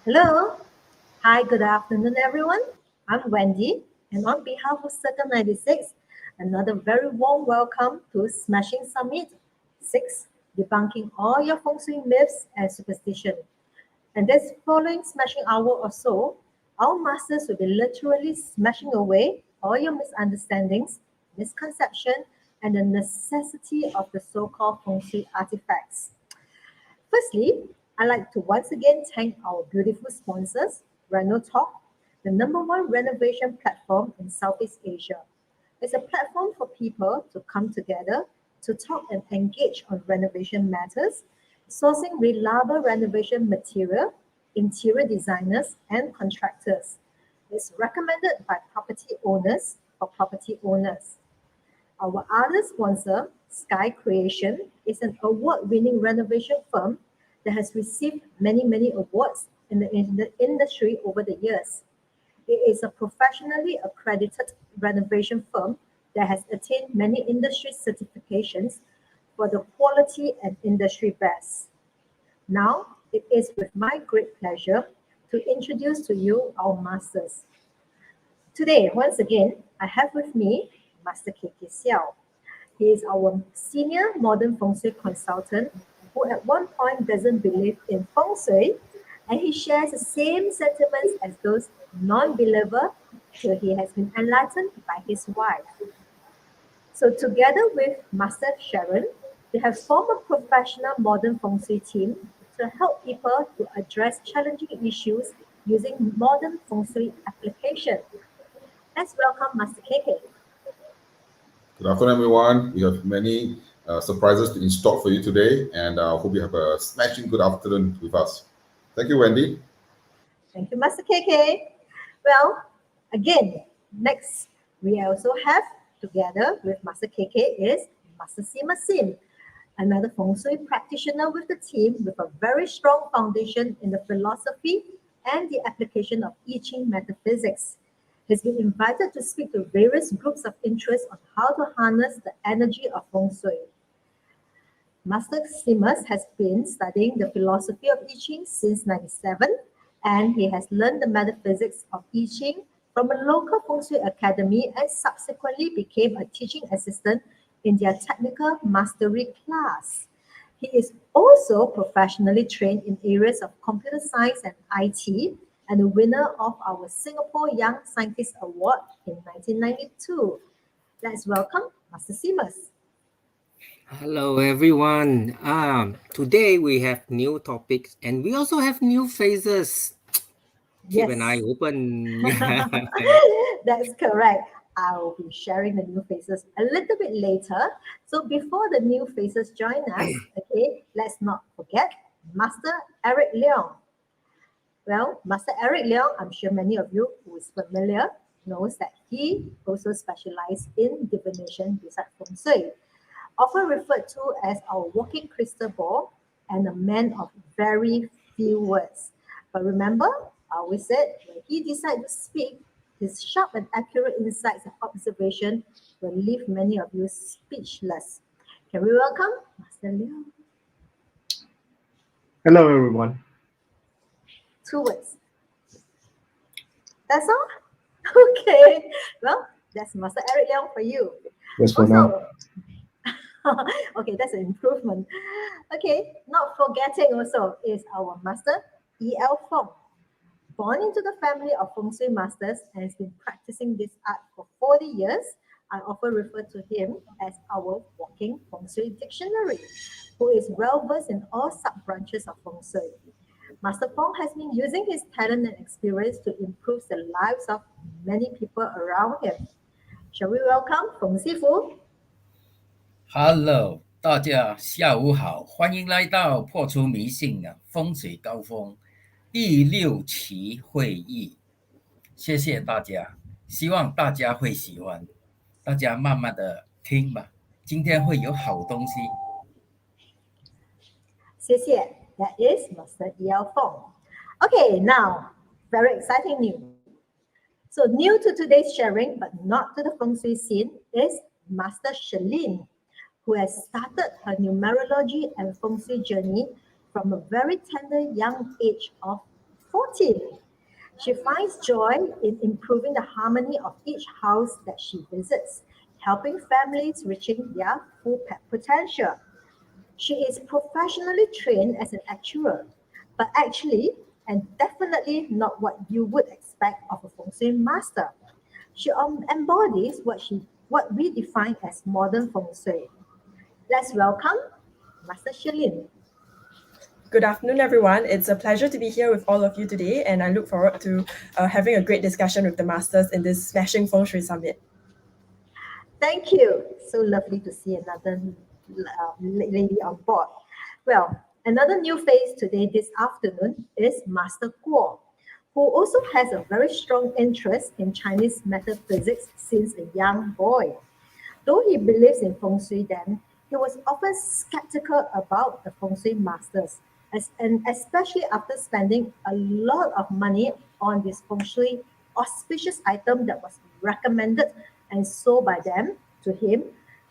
Hello. Hi, good afternoon, everyone. I'm Wendy, and on behalf of Circle 96, another very warm welcome to Smashing Summit 6, debunking all your Feng Shui myths and superstition. And this following smashing hour or so, our masters will be literally smashing away all your misunderstandings, misconception, and the necessity of the so-called Feng Shui artifacts. Firstly, I'd like to once again thank our beautiful sponsors, Reno Talk, the #1 renovation platform in Southeast Asia. It's a platform for people to come together to talk and engage on renovation matters, sourcing reliable renovation material, interior designers, and contractors. It's recommended by property owners for property owners. Our other sponsor, Sky Creation, is an award-winning renovation firm that has received many awards in the industry over the years. It is a professionally accredited renovation firm that has attained many industry certifications for the quality and industry best. Now, it is with my great pleasure to introduce to you our masters. Today, once again, I have with me Master KK Xiao. He is our senior modern Feng Shui consultant who at one point doesn't believe in Feng Shui, and he shares the same sentiments as those non-believer till he has been enlightened by his wife. So together with Master Sharon, they have formed a professional modern Feng Shui team to help people to address challenging issues using modern Feng Shui application. Let's welcome Master KK. Good afternoon, everyone. We have many surprises in stock for you today, and I hope you have a smashing good afternoon with us. Thank you, Wendy. Thank you, Master KK. Well, again, next we also have together with Master KK is Master Sima Sim, another Feng Shui practitioner with the team with a very strong foundation in the philosophy and the application of I Ching metaphysics. He's been invited to speak to various groups of interest on how to harness the energy of Feng Shui. Master Simas has been studying the philosophy of I Ching since 1997, and he has learned the metaphysics of I Ching from a local Feng Shui academy and subsequently became a teaching assistant in their technical mastery class. He is also professionally trained in areas of computer science and IT and the winner of our Singapore Young Scientist Award in 1992. Let's welcome Master Seamus. Hello everyone. Today we have new topics and we also have new faces. Keep an eye Yes, open. that's correct. I'll be sharing the new faces a little bit later. So before the new faces join us, okay, let's not forget Master Eric Leong. Well, Master Eric Leong, I'm sure many of you who is familiar knows that he also specializes in divination besides Feng Shui, often referred to as our walking crystal ball and a man of very few words. But remember, I always said when he decides to speak, his sharp and accurate insights and observation will leave many of you speechless. Can we welcome Master Leong? Hello, everyone. 2 words. That's all? Okay. Well, that's Master Eric Leong for you. Yes, for now. Okay, that's an improvement. Okay, not forgetting also is our master, E.L. Feng. Born into the family of Feng Shui masters and has been practicing this art for 40 years, I often refer to him as our walking Feng Shui dictionary, who is well versed in all sub-branches of Feng Shui. Master Feng has been using his talent and experience to improve the lives of many people around him. Shall we welcome Feng Sifu? Hello，大家下午好，欢迎来到破除迷信的风水高峰第6期会议。谢谢大家，希望大家会喜欢，大家慢慢的听吧，今天会有好东西。谢谢. That is Master E.L. Feng. Okay, now, very exciting news. So new to today's sharing, but not to the Feng Shui scene, is Master Shelin, who has started her numerology and Feng Shui journey from a very tender young age of 14. She finds joy in improving the harmony of each house that she visits, helping families reaching their full potential. She is professionally trained as an actuary, but actually, and definitely not what you would expect of a Feng Shui master. She embodies what we define as modern Feng Shui. Let's welcome Master Shelin. Good afternoon, everyone. It's a pleasure to be here with all of you today, and I look forward to having a great discussion with the masters in this Smashing Feng Shui Summit. Thank you. So lovely to see another lady on board. Well, another new face today this afternoon is Master Guo, who also has a very strong interest in Chinese metaphysics since a young boy. Though he believes in Feng Shui then, he was often skeptical about the Feng Shui masters, and especially after spending a lot of money on this Feng Shui auspicious item that was recommended and sold by them to him,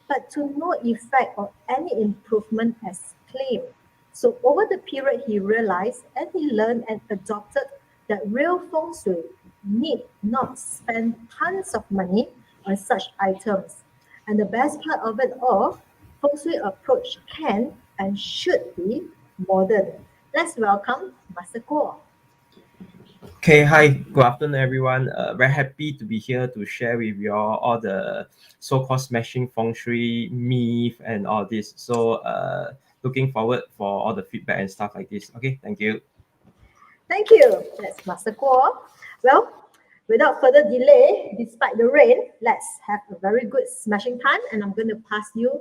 but to no effect or any improvement as claimed. So over the period he realized and he learned and adopted that real Feng Shui need not spend tons of money on such items. And the best part of it all, Feng Shui approach can and should be modern. Let's welcome Master Guo. Okay, hi, good afternoon, everyone. Very happy to be here to share with you all the so-called smashing feng shui myth and all this. So, looking forward for all the feedback and stuff like this. Okay, thank you. Thank you. That's Master Guo. Well, without further delay, despite the rain, let's have a very good smashing time, and I'm going to pass you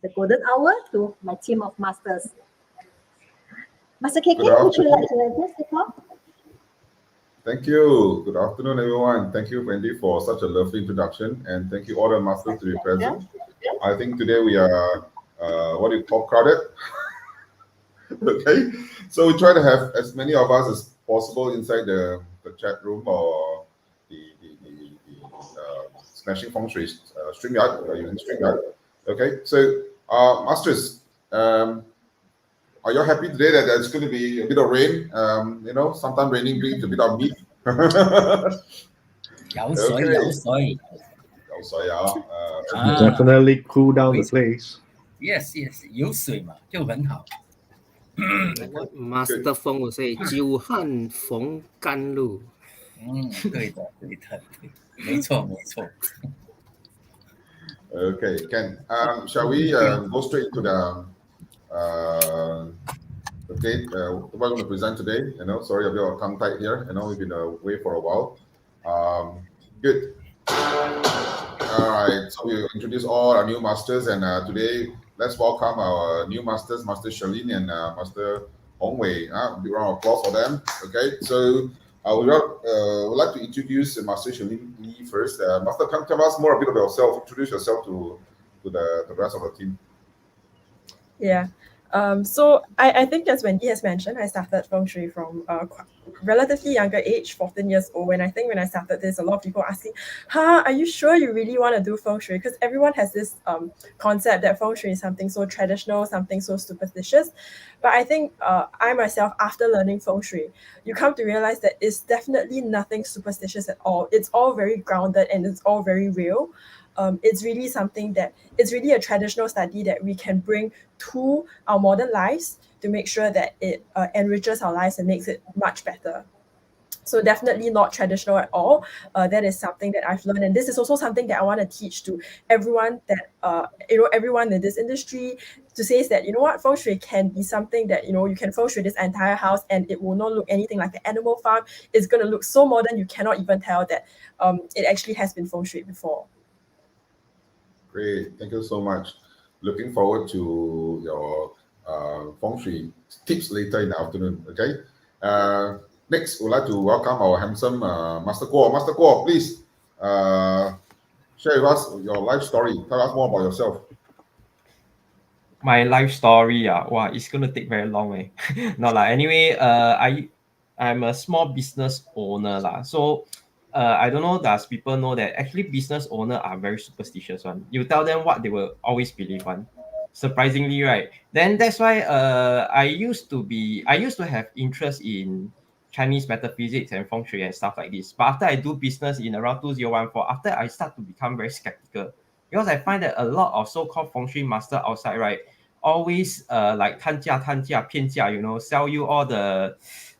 the golden hour to my team of masters. Master KK, would you like to address the talk? Thank you. Good afternoon, everyone. Thank you, Wendy, for such a lovely introduction, and thank you all the masters to be present. I think today we are, what do you call, crowded? Okay, so we try to have as many of us as possible inside the chat room or the Smashing Feng Shui StreamYard. We are using StreamYard. Okay, so masters, are you happy today that there's going to be a bit of rain? You know, sometimes raining brings a bit of meat. 游水游水有水啊，啊 Definitely cool down the place. Yes, 有水嘛就很好。 Like what Master Feng will say, 久旱逢甘露。对的，没错。 Okay, Ken. Shall we go straight to the date? What we're going to present today. Sorry, a bit of tongue tied here. We've been away for a while. Good. All right. So we introduce all our new masters, and today let's welcome our new masters, Master Shalin and Master Hongwei. Big round of applause for them. Okay. So would like to introduce Master Shalin Lee first. Master, tell us more a bit about yourself. Introduce yourself to the rest of the team. Yeah. So I think as Wendy has mentioned, I started Feng Shui from relatively younger age, 14 years old. And I think when I started this, a lot of people asking, are you sure you really want to do Feng Shui? Because everyone has this concept that Feng Shui is something so traditional, something so superstitious. But I think I myself, after learning Feng Shui, you come to realize that it's definitely nothing superstitious at all. It's all very grounded and it's all very real. It's really something that it's really a traditional study that we can bring to our modern lives to make sure that it enriches our lives and makes it much better. So definitely not traditional at all. That is something that I've learned, and this is also something that I want to teach to everyone that everyone in this industry, to say is that Feng Shui can be something that you can Feng Shui this entire house and it will not look anything like an animal farm. It's going to look so modern you cannot even tell that it actually has been Feng Shui before. Great, thank you so much. Looking forward to your Feng Shui tips later in the afternoon. Okay. Next, we'd like to welcome our handsome Master Guo. Master Guo, please share with us your life story. Tell us more about yourself. My life story, it's gonna take very long, eh? No lah. Anyway, I'm a small business owner lah. So, I don't know. Does people know that actually business owners are very superstitious one? You tell them what they will always believe one. Surprisingly, right? Then that's why I used to have interest in Chinese metaphysics and Feng Shui and stuff like this. But after I do business in around 2014, after I start to become very skeptical. Because I find that a lot of so-called Feng Shui master outside, right, always like 摊价骗价, sell you all the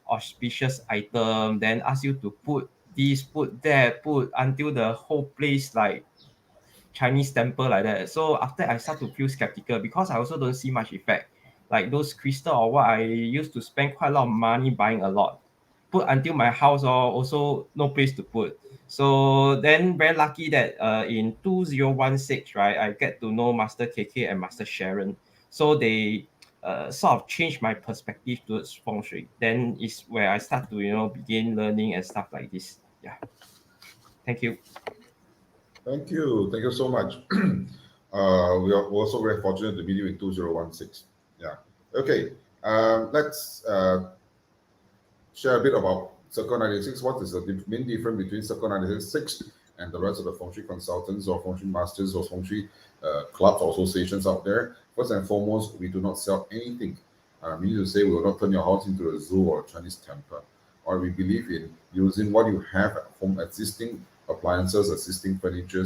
auspicious item, then ask you to put this, put that, put until the whole place like Chinese temple like that. So after I start to feel skeptical because I also don't see much effect. Like those crystal or what, I used to spend quite a lot of money buying a lot. Put until my house also no place to put. So then very lucky that in 2016, right, I get to know Master KK and Master Sharon. So they sort of changed my perspective towards Feng Shui. Then is where I start to, begin learning and stuff like this. Yeah. Thank you. Thank you so much. We are also very fortunate to meet you in 2016. Yeah. Okay. Let's share a bit about Circle 96. What is the main difference between Circle 96 and the rest of the Feng Shui consultants or Feng Shui masters or Feng Shui clubs or associations out there? First and foremost, we do not sell anything. Meaning to say we will not turn your house into a zoo or a Chinese temple. Or we believe in using what you have at home, existing appliances, existing furniture,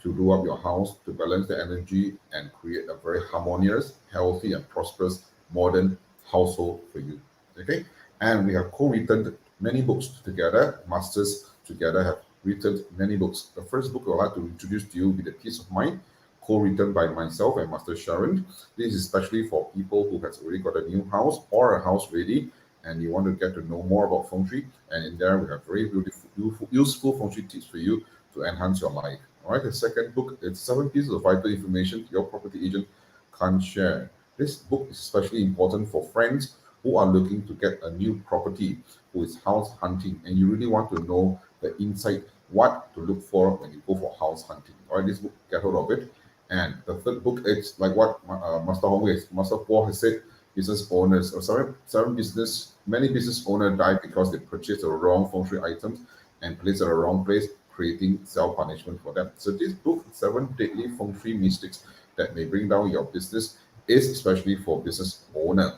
to do up your house, to balance the energy and create a very harmonious, healthy, and prosperous modern household for you. Okay? And we have co-written many books together. Masters together have written many books. The first book I'd like to introduce to you will be The Peace of Mind, co-written by myself and Master Sharon. This is especially for people who has already got a new house or a house ready and you want to get to know more about Feng Shui. And in there, we have very beautiful, useful Feng Shui tips for you to enhance your life. All right, the second book, it's 7 pieces of vital information your property agent can't share. This book is especially important for friends who are looking to get a new property, who is house hunting, and you really want to know the insight, what to look for when you go for house hunting. All right, this book, get hold of it. And the third book, it's like what Master Paul has said, business owners, many business owners die because they purchased the wrong Feng Shui items and placed at the wrong place, creating self-punishment for them. So this book, 7 Deadly Feng Shui Mistakes that may bring down your business, is especially for business owner.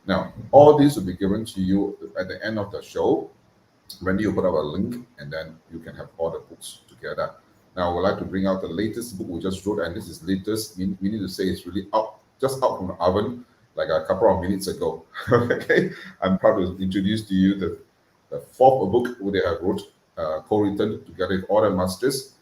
Now, all these will be given to you at the end of the show. Wendy will put up a link, and then you can have all the books together. Now, I would like to bring out the latest book we just wrote, and this is latest. We need to say it's really just out from the oven, like a couple of minutes ago. Okay, I'm proud to introduce to you the fourth book they have wrote, co-written together with all the masters,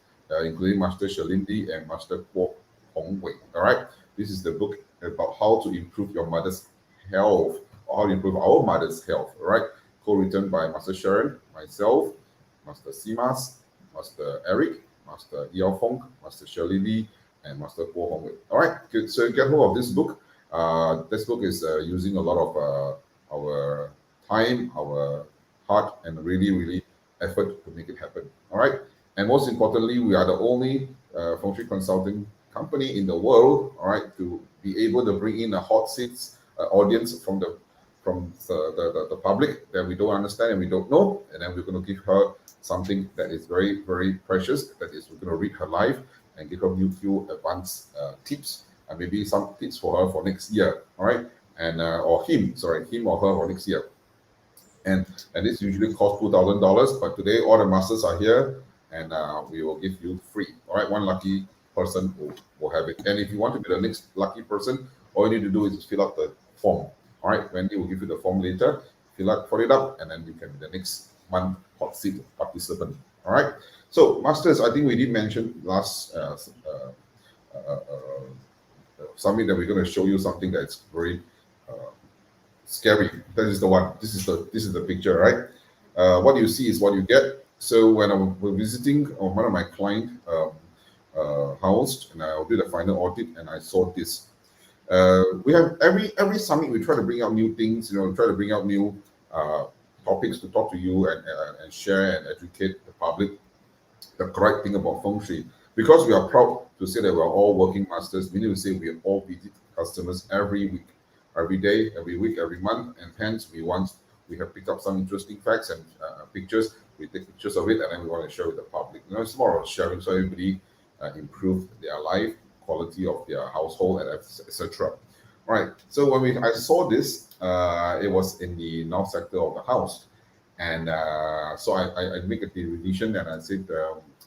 including Master Shalindi and Master Kuo Hongwei. All right, this is the book about how to improve your mother's health, or how to improve our mother's health. All right, co-written by Master Sharon, myself, Master Simas, Master Eric, Master Yao Fong, Master Shirley Lee, and Master Kuo Hongwei. All right, good. So get hold of this book. This book is using a lot of our time, our heart, and really effort to make it happen. All right, and most importantly, we are the only Feng Shui consulting company in the world. All right, to be able to bring in a hot seats audience from the public that we don't understand and we don't know, and then we're going to give her something that is very precious. That is, we're going to read her life and give her few advanced tips, and maybe some tips for her for next year. All right, and or him or her for next year. And this usually costs $2,000, but today all the masters are here, and we will give you free. All right, one lucky person will have it. And if you want to be the next lucky person, all you need to do is fill out the form. All right, Wendy will give you the form later. Fill it up, and then you can be the next month hot seat participant. All right. So, masters, I think we did mention last summit that we're going to show you something that's very scary. That is the one. This is the picture, right? What you see is what you get. So when I was visiting one of my client house, and I did a final audit, and I saw this. We have every summit we try to bring out new things, try to bring out new topics to talk to you and share and educate the public the correct thing about Feng Shui. Because we are proud to say that we are all working masters, we need to say we all visit customers every week, every day, every week, every month, and hence we have picked up some interesting facts and pictures. We take pictures of it, and then we want to share with the public. It's more of sharing so everybody improve their life, quality of their household, and etc. Right. So when I saw this, it was in the north sector of the house, and so I make a decision, and I said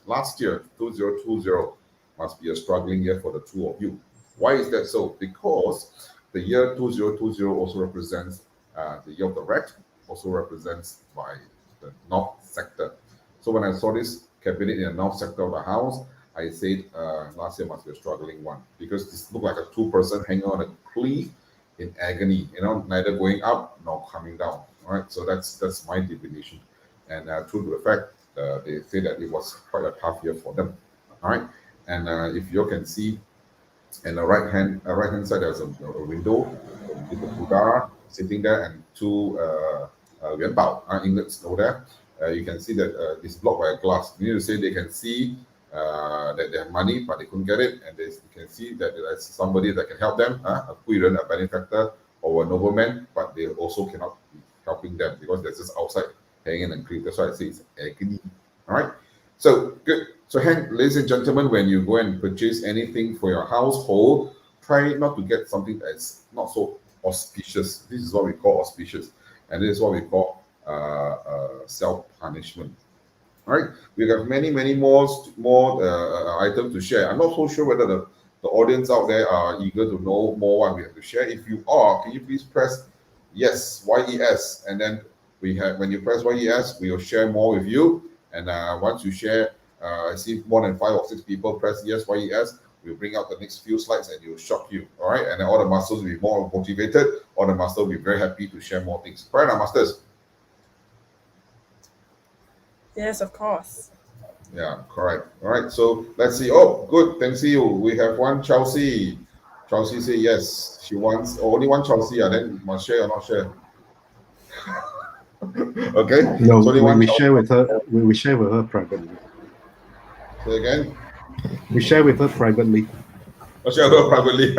last year 2020 must be a struggling year for the two of you. Why is that so? Because the year 2020 also represents the year of the rat, also represents by the north sector. So when I saw this cabinet in the north sector of the house, I said last year must be a struggling one, because this looked like a two-person hanging on a cliff in agony, neither going up nor coming down. All right, so that's my definition, and true to the fact, they say that it was quite a tough year for them. All right, and if you can see, in the right hand side, there's a window with the Buddha sitting there and two Yuan Bao ingots over there. You can see that it's blocked by a glass. You need to say they can see that they have money, but they couldn't get it, and you can see that there's somebody that can help them, a Guiren, a benefactor, or a nobleman, but they also cannot be helping them because they're just outside hanging and creep. That's why I say it's agony. All right, so good. So, ladies and gentlemen, when you go and purchase anything for your household, try not to get something that's not so auspicious. This is what we call auspicious, and this is what we call self-punishment. All right, we have many more items to share. I'm not so sure whether the audience out there are eager to know more what we have to share. If you are, can you please press yes, YES, and then when you press YES, we will share more with you. And once you share, I see more than 5 or 6 people press yes, YES. We'll bring out the next few slides and it will shock you. All right, and then all the masters will be more motivated. All the masters will be very happy to share more things. Right now, masters. Yes, of course. Yeah, correct. All right, so let's see. Oh, good. Thanks to you. We have one Chelsea. Chelsea say yes. She wants only one Chelsea. Then must share or not share. Okay. No, so we share with her. We share with her privately. Say again. We share with her privately. Oh, share with her privately.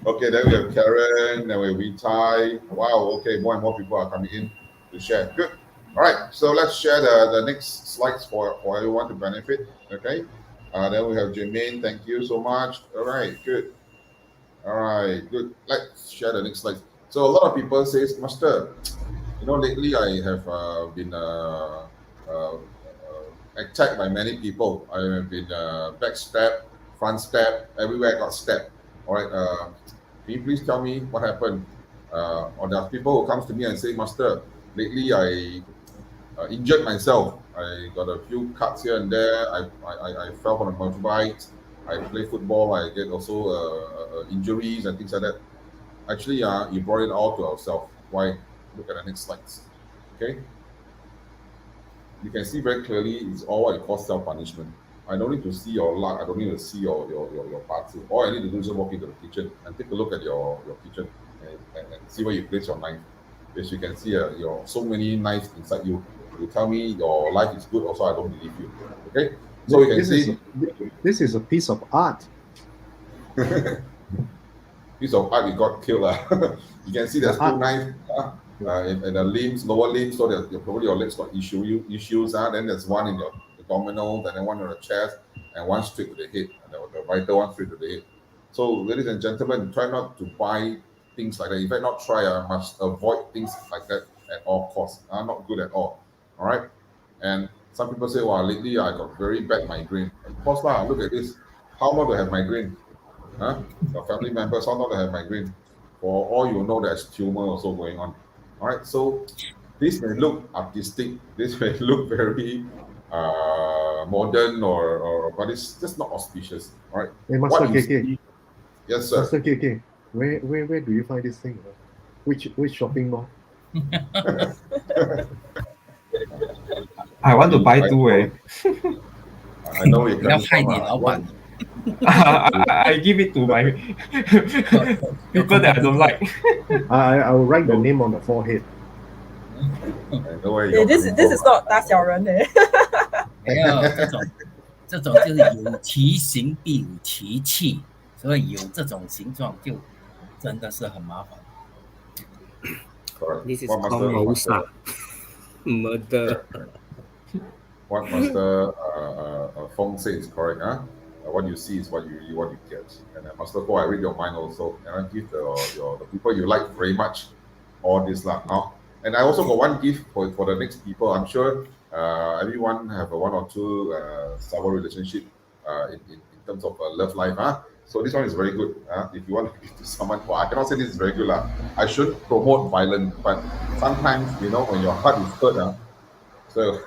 Okay. Then we have Karen. Then we have Vitai. Wow. Okay. More and more people are coming in to share. Good. All right. So let's share the next slides for everyone to benefit. Okay. Then we have Jermaine. Thank you so much. All right. Good. All right. Good. Let's share the next slide. So a lot of people say, Master, lately I have been attacked by many people. I have been backstabbed, front stab, everywhere I got stabbed. All right. Can you please tell me what happened? Or there are people who comes to me and say, Master, lately I injured myself. I got a few cuts here and there. I fell on a motorbike. I play football. I get also injuries and things like that. Actually, you brought it all to ourselves. Why? Look at the next slides. Okay. You can see very clearly it's all what you call self-punishment. I don't need to see your luck. I don't need to see your parts. All I need to do is just walk into the kitchen and take a look at your kitchen and see where you place your knife. As you can see, your so many knives inside you. You tell me your life is good, also I don't believe you. Okay, so you can see this is a piece of art. piece of art you got killed. You can see there's two knives in the limbs, lower limbs, so that probably your legs got issues. Then there's one in your abdominals, and then one on the chest, and one straight to the head, and the vital one straight to the head. So, ladies and gentlemen, try not to buy things like that. In fact, not try. I must avoid things like that at all costs. Not good at all. All right. And some people say, "Well, lately I got very bad migraine." Of course, look at this. How long do I have migraine? Your family members, how long do I have migraine? For all you know, there's tumor also going on. All right. So this may look artistic. This may look very modern, but it's just not auspicious. All right. Hey, Master KK. Yes, sir. Master KK, where do you find this thing? Which shopping mall? I want to buy two. I know you can. I give it to my people that I don't like. I will write the name on the forehead. This is not 大小人哎。没有这种就是有其形必有其气，所以有这种形状就真的是很麻烦。This is called Mausa. Murder. What Master Feng says is correct, what you see is what you get. And Master Feng, I read your mind also, and I give the people you like very much all this now. And I also got one gift for the next people. I'm sure everyone have a one or two sour relationship in terms of love life. So this one is very good. If you want to give to someone, well, I cannot say this is very good. I should promote violence, but sometimes, when your heart is hurt, so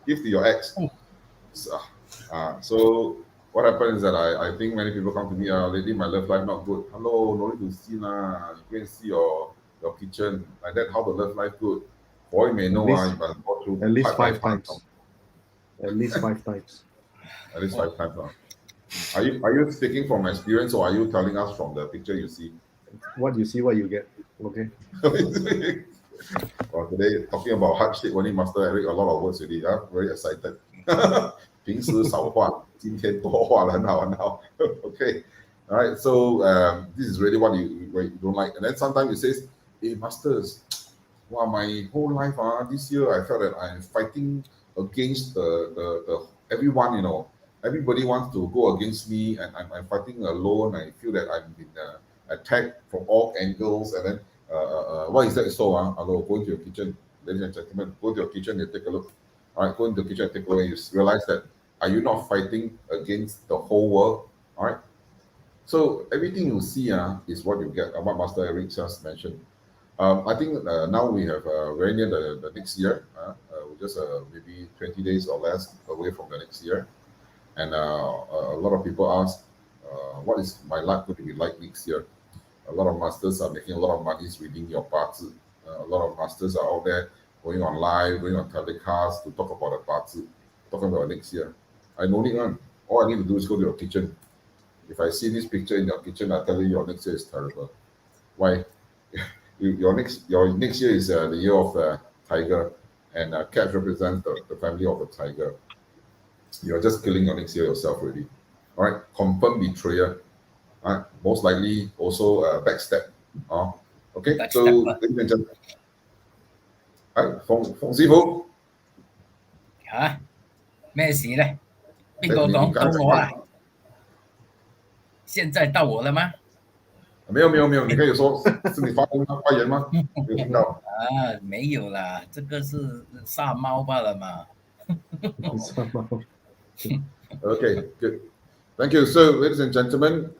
give to your ex. So what happens is that I think many people come to me, lately my love life not good. Hello, no need to see now. You go and see your kitchen. Like that, how the love life good. Boy may know you must go through at least 5 times. At least 5 times. At least 5 times. Are you speaking from experience, or are you telling us from the picture you see? What you see, what you get. Okay. Well, today talking about hardship, only Master Eric a lot of words already. Very excited. 平时少话，今天多话了，很好，很好。Okay. All right. So this is really what you don't like. And then sometimes you say, "Hey, Masters, wow, my whole life, this year I felt that I'm fighting against the everyone. Everybody wants to go against me, and I'm fighting alone. I feel that I'm being attacked from all angles. And then, why is that so? Hello, go into your kitchen, ladies and gentlemen. Go to your kitchen and take a look. All right, go into the kitchen and take a look. And you realize that are you not fighting against the whole world? All right. So everything you see is what you get. What Master Eric just mentioned. I think now we have very near the next year. We're just maybe 20 days or less away from the next year. And a lot of people ask, what is my life going to be like next year? A lot of masters are making a lot of money reading your parts. A lot of masters are out there going on live, going on telecast to talk about the parts, talking about next year. I know it. All I need to do is go to your kitchen. If I see this picture in your kitchen, I tell you your next year is terrible. Why? Your next year is the year of the tiger, and cat represents the family of the tiger. You're just killing your next year yourself already. All right, confirmed betrayer. Most likely also backstab. Okay, so ladies and gentlemen, Feng師傅咩事咧？邊個講到我啊？現在到我了嗎？没有没有没有，你可以说是你发言吗？没有听到。啊，没有啦，这个是杀猫罢了嘛。Somehow. Okay, good. Thank you. So, ladies and gentlemen,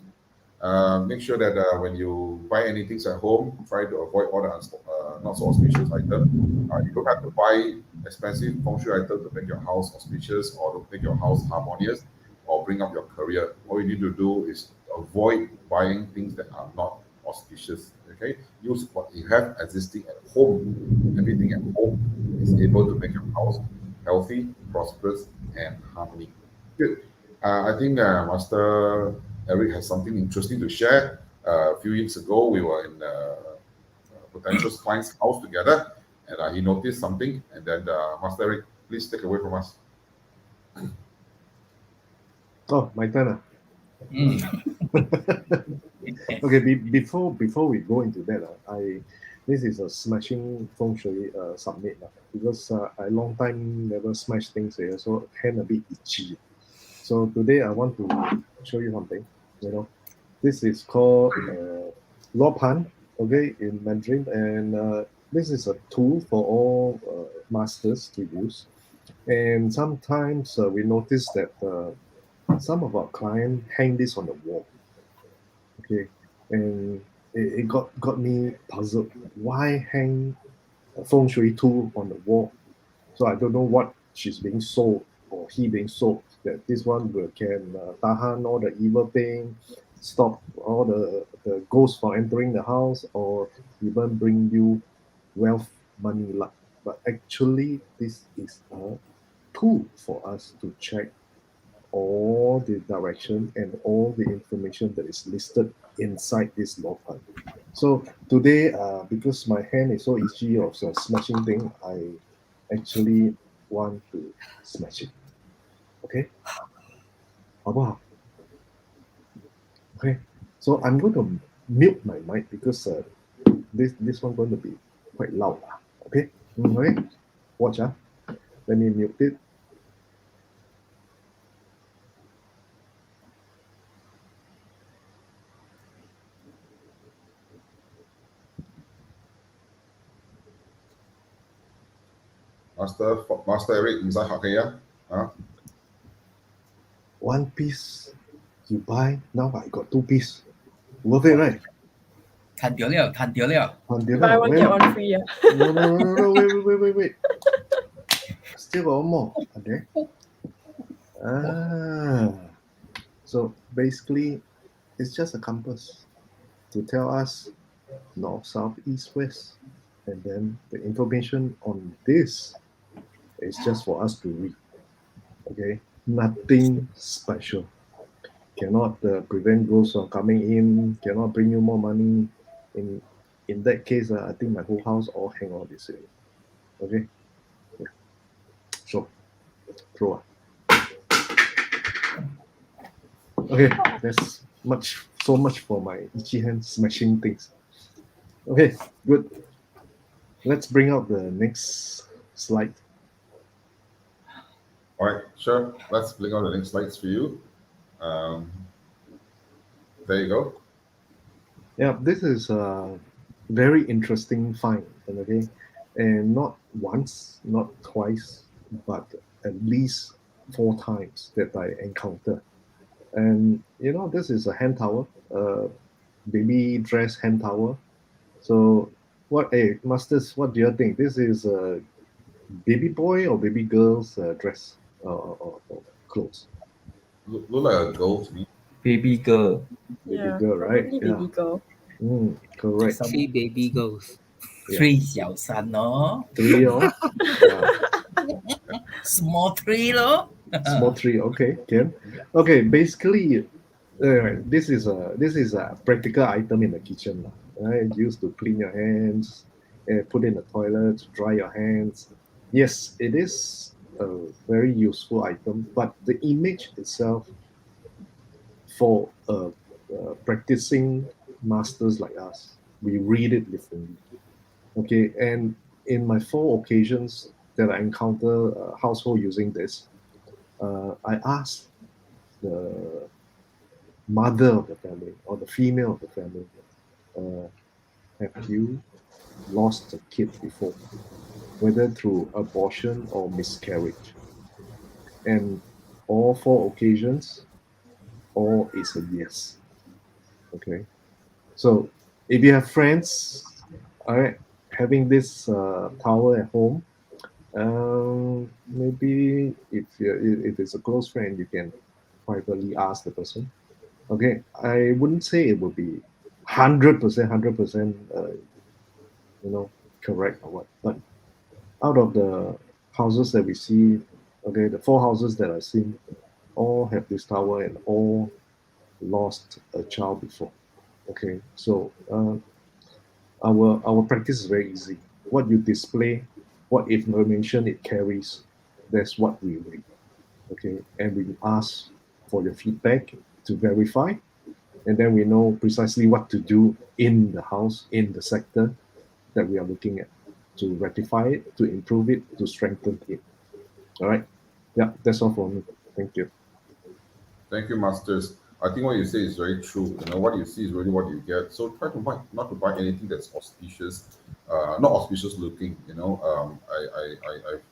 make sure that when you buy anything at home, try to avoid all the not so auspicious items. You don't have to buy expensive feng shui items to make your house auspicious or to make your house harmonious or bring up your career. All you need to do is avoid buying things that are not auspicious. Okay, use what you have existing at home. Everything at home is able to make your house healthy, prosperous, and harmony. Good. I think Master Eric has something interesting to share. A few weeks ago, we were in a potential client's house together, and he noticed something. And then, Master Eric, please take away from us. Oh, my turn. Mm. Okay, before we go into that, this is a smashing feng shui submit because I long time never smash things here, so hand a bit itchy. So today I want to show you something. This is called Lopan, okay, in Mandarin, and this is a tool for all masters to use. And sometimes we notice that some of our clients hang this on the wall, okay, and it got me puzzled. Why hang a feng shui tool on the wall? So I don't know what she's being sold or he being sold. That this one can tahan all the evil thing, stop all the ghosts from entering the house, or even bring you wealth, money, luck. But actually, this is a tool for us to check all the direction and all the information that is listed inside this law fund. So today, because my hand is so itchy of smashing thing, I actually want to smash it. Okay? 好不好? Okay. So I'm going to mute my mic because this one going to be quite loud. Okay? Okay? Watch. Let me mute it. Master Eric, 唔使客氣啊，啊， One piece you buy, now I got 2 pieces. Worth it, right? 砍掉了，砍掉了。 Buy one get one free. No, wait. Still got one more. Okay. So basically, it's just a compass to tell us north, south, east, west. And then the information on this is just for us to read. Okay. Nothing special. Cannot prevent ghosts from coming in. Cannot bring you more money. In that case, I think my whole house all hang on this area. Okay. Yeah. So, throw. Okay, that's so much for my itchy hand smashing things. Okay, good. Let's bring out the next slide. All right, sure. Let's bring out the next slides for you. There you go. Yeah, this is a very interesting find, okay, and not once, not twice, but at least 4 times that I encounter. And this is a hand towel, baby dress hand towel. So, hey, masters, what do you think? This is a baby boy or baby girl's dress or clothes? Look like a girl to me. Baby girl. Baby girl, right? Probably baby girl. Correct. 3 baby girls. 3小三咯 3 ，small 3咯。 small 3. Okay, Ken. Okay, basically, this is a practical item in the kitchen, right? Used to clean your hands, put in the toilet, to dry your hands. Yes, it is a very useful item, but the image itself for practicing masters like us, we read it differently. Okay, and in my 4 occasions that I encounter a household using this, I asked the mother of the family or the female of the family, have you lost a kid before, whether through abortion or miscarriage? And all four occasions, all is a yes. Okay. So if you have friends, all right, having this tower at home, maybe if it's a close friend, you can privately ask the person. Okay, I wouldn't say it would be 100%, 100%, correct or what. But out of the houses that we see, okay, the four houses that I've seen, all have this tower and all lost a child before. Okay, so our practice is very easy. What you display, what information it carries, that's what we read. Okay, and we ask for your feedback to verify, and then we know precisely what to do in the house, in the sector that we are looking at, to rectify it, to improve it, to strengthen it. All right. Yeah, that's all for me. Thank you. Thank you, Masters. I think what you say is very true. What you see is really what you get. So try to buy, not to buy anything that's auspicious, not auspicious looking. I've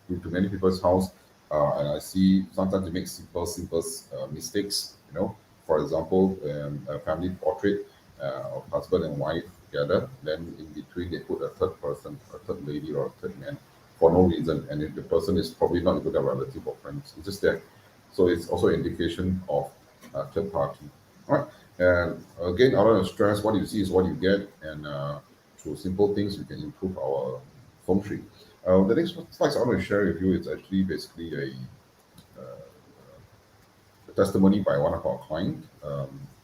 been to many people's house, and I see sometimes they make simple mistakes. For example, a family portrait of husband and wife together. Then in between they put a third person, a third lady or a third man, for no reason, and if the person is probably not even a relative or friends. It's just there. So it's also an indication of third party. All right. And again, I want to stress what you see is what you get, and through simple things, we can improve our feng shui. The next slides I want to share with you is actually basically a testimony by one of our clients.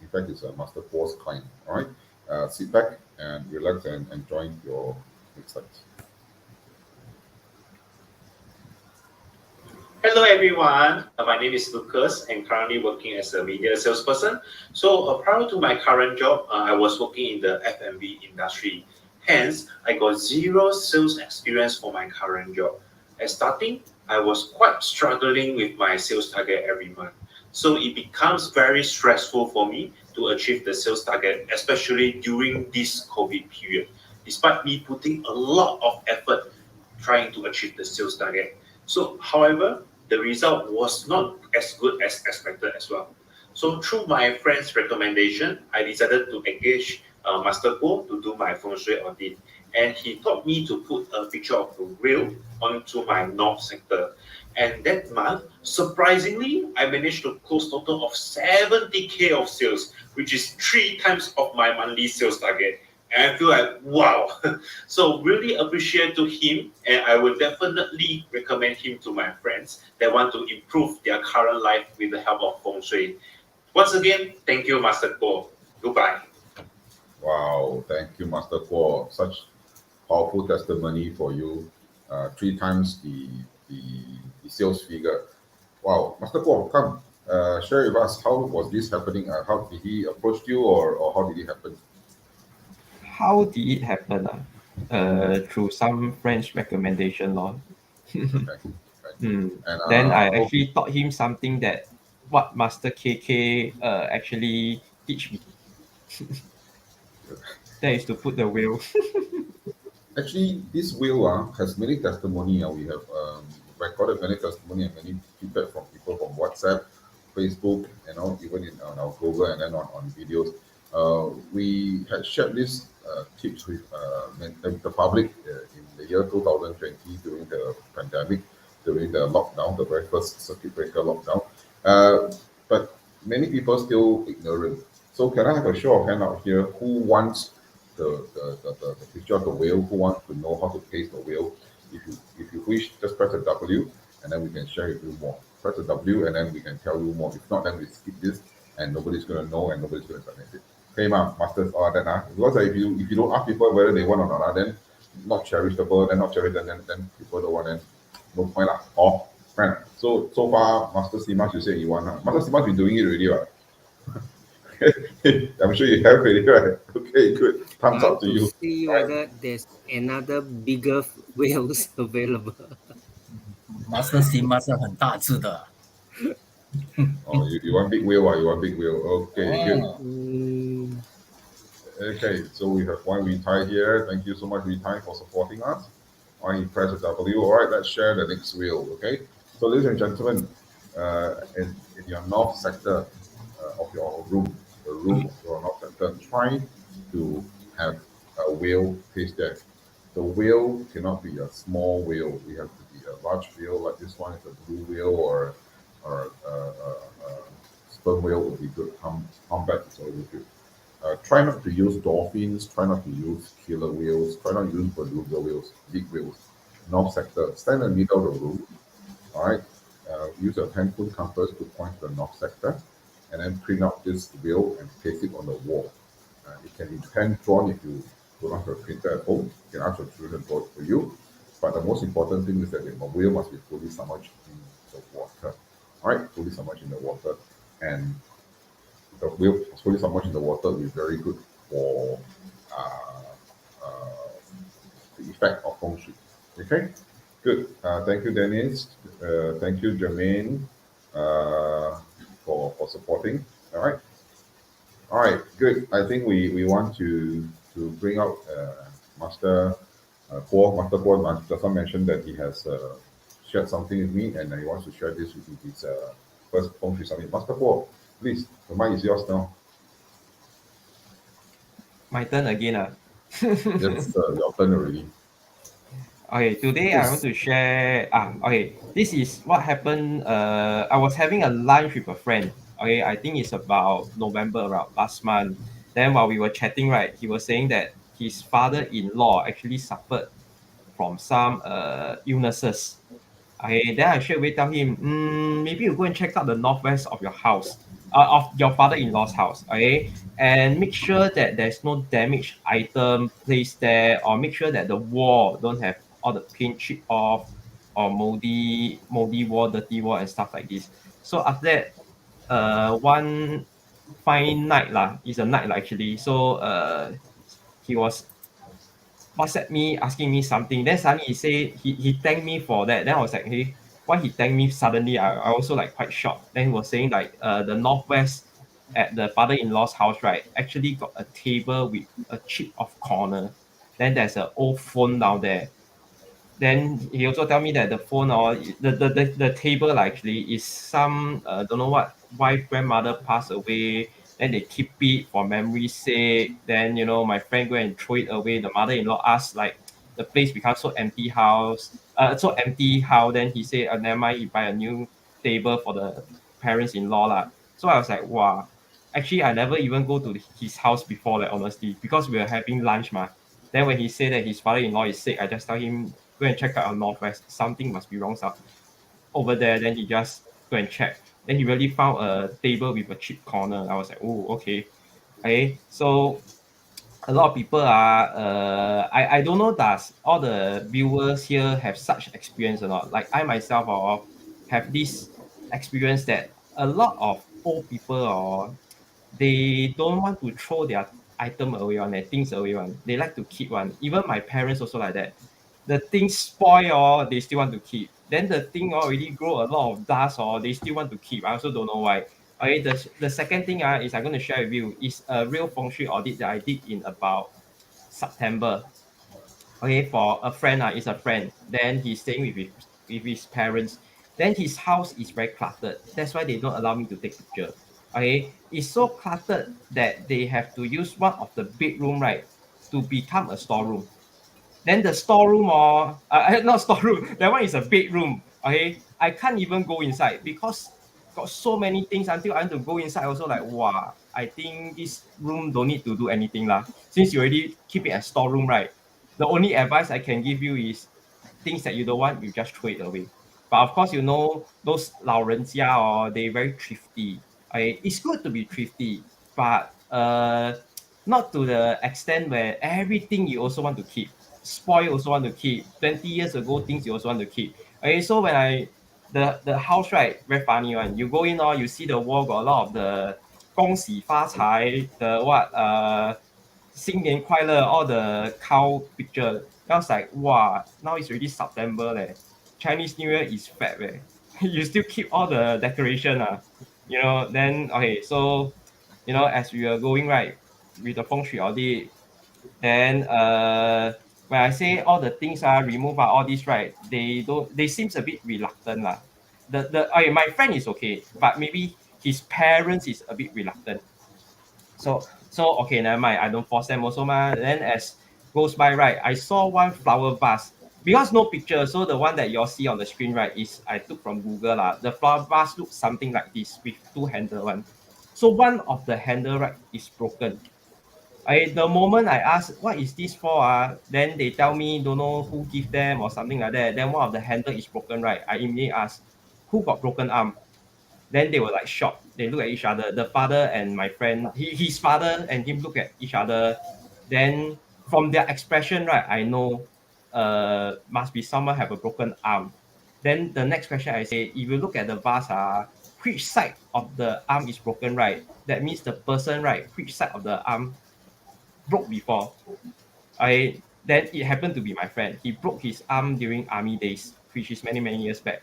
In fact, it's a Master Course client. All right. Sit back and relax and enjoy your next slides. Hello everyone, my name is Lucas and currently working as a media salesperson. So prior to my current job, I was working in the F&B industry. Hence, I got zero sales experience for my current job. At starting, I was quite struggling with my sales target every month. So it becomes very stressful for me to achieve the sales target, especially during this COVID period, despite me putting a lot of effort trying to achieve the sales target. So, however, the result was not as good as expected as well. So, through my friend's recommendation, I decided to engage Master Guo to do my Feng Shui audit. And he taught me to put a picture of the whale onto my north sector. And that month, surprisingly, I managed to close total of 70K of sales, which is 3 times of my monthly sales target. And I feel like, wow. So really appreciate to him, and I will definitely recommend him to my friends that want to improve their current life with the help of Feng Shui. Once again, thank you, Master Guo. Goodbye. Wow, thank you, Master, for such powerful testimony for you. 3 times the sales figure. Wow, Master Guo, come share with us how was this happening? How did he approach you, or how did it happen? How did it happen? Through some French recommendation, lor. Okay. Then I hope actually taught him something that what Master KK actually teach me. That is to put the wheel. actually this wheel has many testimony. We have recorded many testimony and many feedback from people from WhatsApp, Facebook, even on our Google and then on videos. We had shared this tips with the public in the year 2020 during the pandemic, during the lockdown, the very first circuit breaker lockdown. But many people still ignorant. So can I have a show of hand out here? Who wants the picture of the whale? Who wants to know how to paste the whale? If you wish, just press a W, and then we can share with you more. Press a W, and then we can tell you more. If not, then we skip this, and nobody's going to know, and nobody's going to submit it. Okay, masters, all that. Because if you don't ask people whether they want or not, then not cherishable, then not cherished, then people don't want, then no point lah. Oh, friend. So far, Master Simas, you say you want. Master Simas been doing it already, right? I'm sure you have already, right? Okay, good. Thumbs up to you. See whether there's another bigger whales available. Master Sima 是很大只的。Oh, you want big whale? You want big whale? Okay, good. Okay, so we have one Wetai here. Thank you so much, Wetai, for supporting us. Why he press the W. All right, let's share the next wheel. Okay, so ladies and gentlemen, in your north sector of your room, the room of your north sector, try to have a wheel placed there. The wheel cannot be a small wheel. We have to be a large wheel, like this one is a blue wheel, or sperm whale would be good. Humpback is always good. Try not to use dolphins. Try not to use killer whales. Try not to use beluga whales, big whales. North sector. Stand in the middle of the room. All right. Use a handphone compass to point to the north sector, and then print out this wheel and paste it on the wall. It can be hand drawn if you don't have a printer at home. You can ask your children to draw it for you. But the most important thing is that the wheel must be fully submerged in the water. All right, fully submerged in the water, and the wheel fully submerged in the water will be very good for the effect of Feng Shui. Okay, good. Thank you, Dennis. Thank you, Jermaine, for supporting. All right, good. I think we want to bring out Master Master Guo. Master mentioned that he has shared something with me, and he wants to share this with his first Feng Shui Summit. Master Guo, please, the mic is yours now. My turn again. It's your turn already. Okay, today I want to share. Okay, this is what happened. I was having a lunch with a friend. Okay, I think it's about November, around last month. Then while we were chatting, right, he was saying that his father-in-law actually suffered from some illnesses. Okay, then I straight away tell him, maybe you go and check out the northwest of your house, of your father-in-law's house, okay, and make sure that there's no damaged item placed there, or make sure that the wall don't have all the paint chip off, or moldy wall, dirty wall, and stuff like this. So after that, one fine night lah, it's a night lah actually. So he was WhatsApp me asking me something. Then suddenly he say he thanked me for that. Then I was like, hey, why he thanked me suddenly? I also like quite shocked. Then he was saying like the northwest at the father-in-law's house, right, actually got a table with a chip of corner. Then there's an old phone down there. Then he also tell me that the phone or the table actually is some don't know what wife grandmother passed away, then they keep it for memory's sake. Then my friend go and throw it away. The mother-in-law asked like the place becomes so empty so empty how. Then he say never mind, he buy a new table for the parents-in-law lah. So I was like, wow, actually I never even go to his house before, like honestly, because we were having lunch ma. Then when he said that his father-in-law is sick, I just tell him go and check out our northwest. Something must be wrong over there. Then he just go and check. Then he really found a table with a cheap corner. I was like, oh, okay. Okay. So a lot of people are I don't know, does all the viewers here have such experience or not? Like I myself or have this experience that a lot of old people or they don't want to throw their item away their things away one. They like to keep one. Even my parents also like that. The things spoil or they still want to keep. Then the thing already grow a lot of dust or they still want to keep. I also don't know why. Okay, the second thing is I'm going to share with you is a real feng shui audit that I did in about September. Okay, for a friend, is a friend. Then he's staying with his parents. Then his house is very cluttered. That's why they don't allow me to take picture. Okay, it's so cluttered that they have to use one of the bedroom, right, to become a storeroom. Then the storeroom or not storeroom, that one is a bedroom. Okay, I can't even go inside because got so many things until I want to go inside. Also like, wow, I think this room don't need to do anything lah. Since you already keep it as storeroom, right? The only advice I can give you is things that you don't want, you just throw it away. But of course, those 老人家 or they very thrifty. Okay, it's good to be thrifty, but not to the extent where everything you also want to keep. Spoil also want to keep. 20 years ago, things you also want to keep. Okay, so when the house, right, very funny one. You go in or you see the wall got a lot of the 恭喜发财, the what 新年快乐, all the cow picture. I was like, wow, now it's already September leh. Chinese New Year is Feb leh. You still keep all the decoration Then okay, so as we were going, right, with the feng shui audit. Then when I say all the things are remove all this, right? They seems a bit reluctant lah. My friend is okay, but maybe his parents is a bit reluctant. So okay, never mind. I don't force them also ma. Then as goes by, right, I saw one flower vase because no picture. So the one that you all see on the screen, right, is I took from Google lah. The flower vase looks something like this with two handle one. So one of the handle, right, is broken. The moment I ask what is this for, then they tell me don't know who give them or something like that. Then one of the handle is broken, right? I immediately ask who got broken arm. Then they were like shocked. They look at each other. The father and my friend, his father and him look at each other. Then from their expression, right, I know must be someone have a broken arm. Then the next question I say, if you look at the vase, which side of the arm is broken, right? That means the person, right, which side of the arm broke before. Then it happened to be my friend. He broke his arm during army days, which is many years back.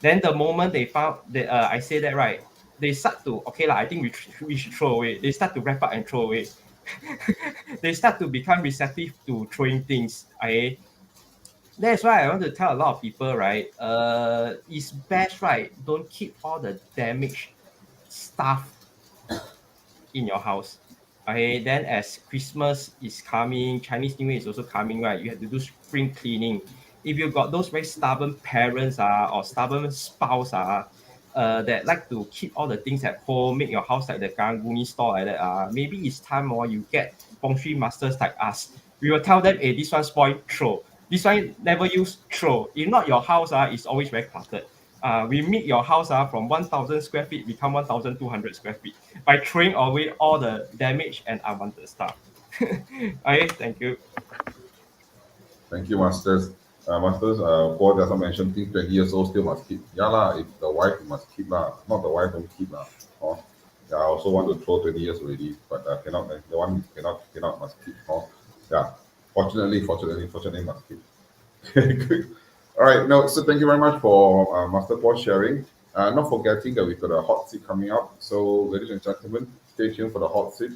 Then the moment they found that I say that, right, they start to okay lah. I think we should throw away. They start to wrap up and throw away. They start to become receptive to throwing things. That's why I want to tell a lot of people, right? It's best, right? Don't keep all the damaged stuff in your house. Okay, then as Christmas is coming, Chinese New Year is also coming, right? You have to do spring cleaning. If you got those very stubborn parents or stubborn spouse that like to keep all the things at home, make your house like the Karang-Guni store like that, maybe it's time or you get feng shui masters like us. We will tell them, hey, this one spoil, throw. This one never use, throw. If not, your house is always very cluttered. We make your house from 1,000 square feet become 1,200 square feet by throwing away all the damaged and unwanted stuff. Okay, thank you. Thank you, Masters. Masters, Paul doesn't mention things 20 years old still must keep. Yeah, lah, if the wife must keep, lah. Not the wife don't keep. Lah. Oh, yeah, I also want to throw 20 years already, but cannot, the one cannot must keep. Oh, yeah. Fortunately, must keep. Good. All right, no, so thank you very much for Master Paul sharing. Not forgetting that we've got a hot seat coming up. So, ladies and gentlemen, stay tuned for the hot seat.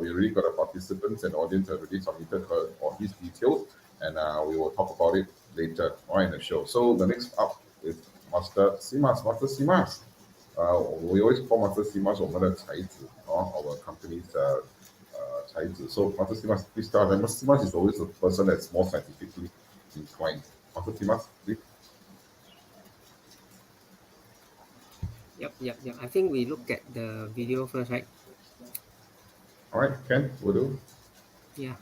We already got the participants and audience have already submitted her or his details, and we will talk about it later on in the show. So, the next up is Master Simas. Master Simas. We always call Master Simas our company's 才子. So, Master Simas, please start. And Master Simas is always the person that's more scientifically inclined. Master Simas, please. Yep. I think we look at the video first, right? All right, Ken, will do. Yeah.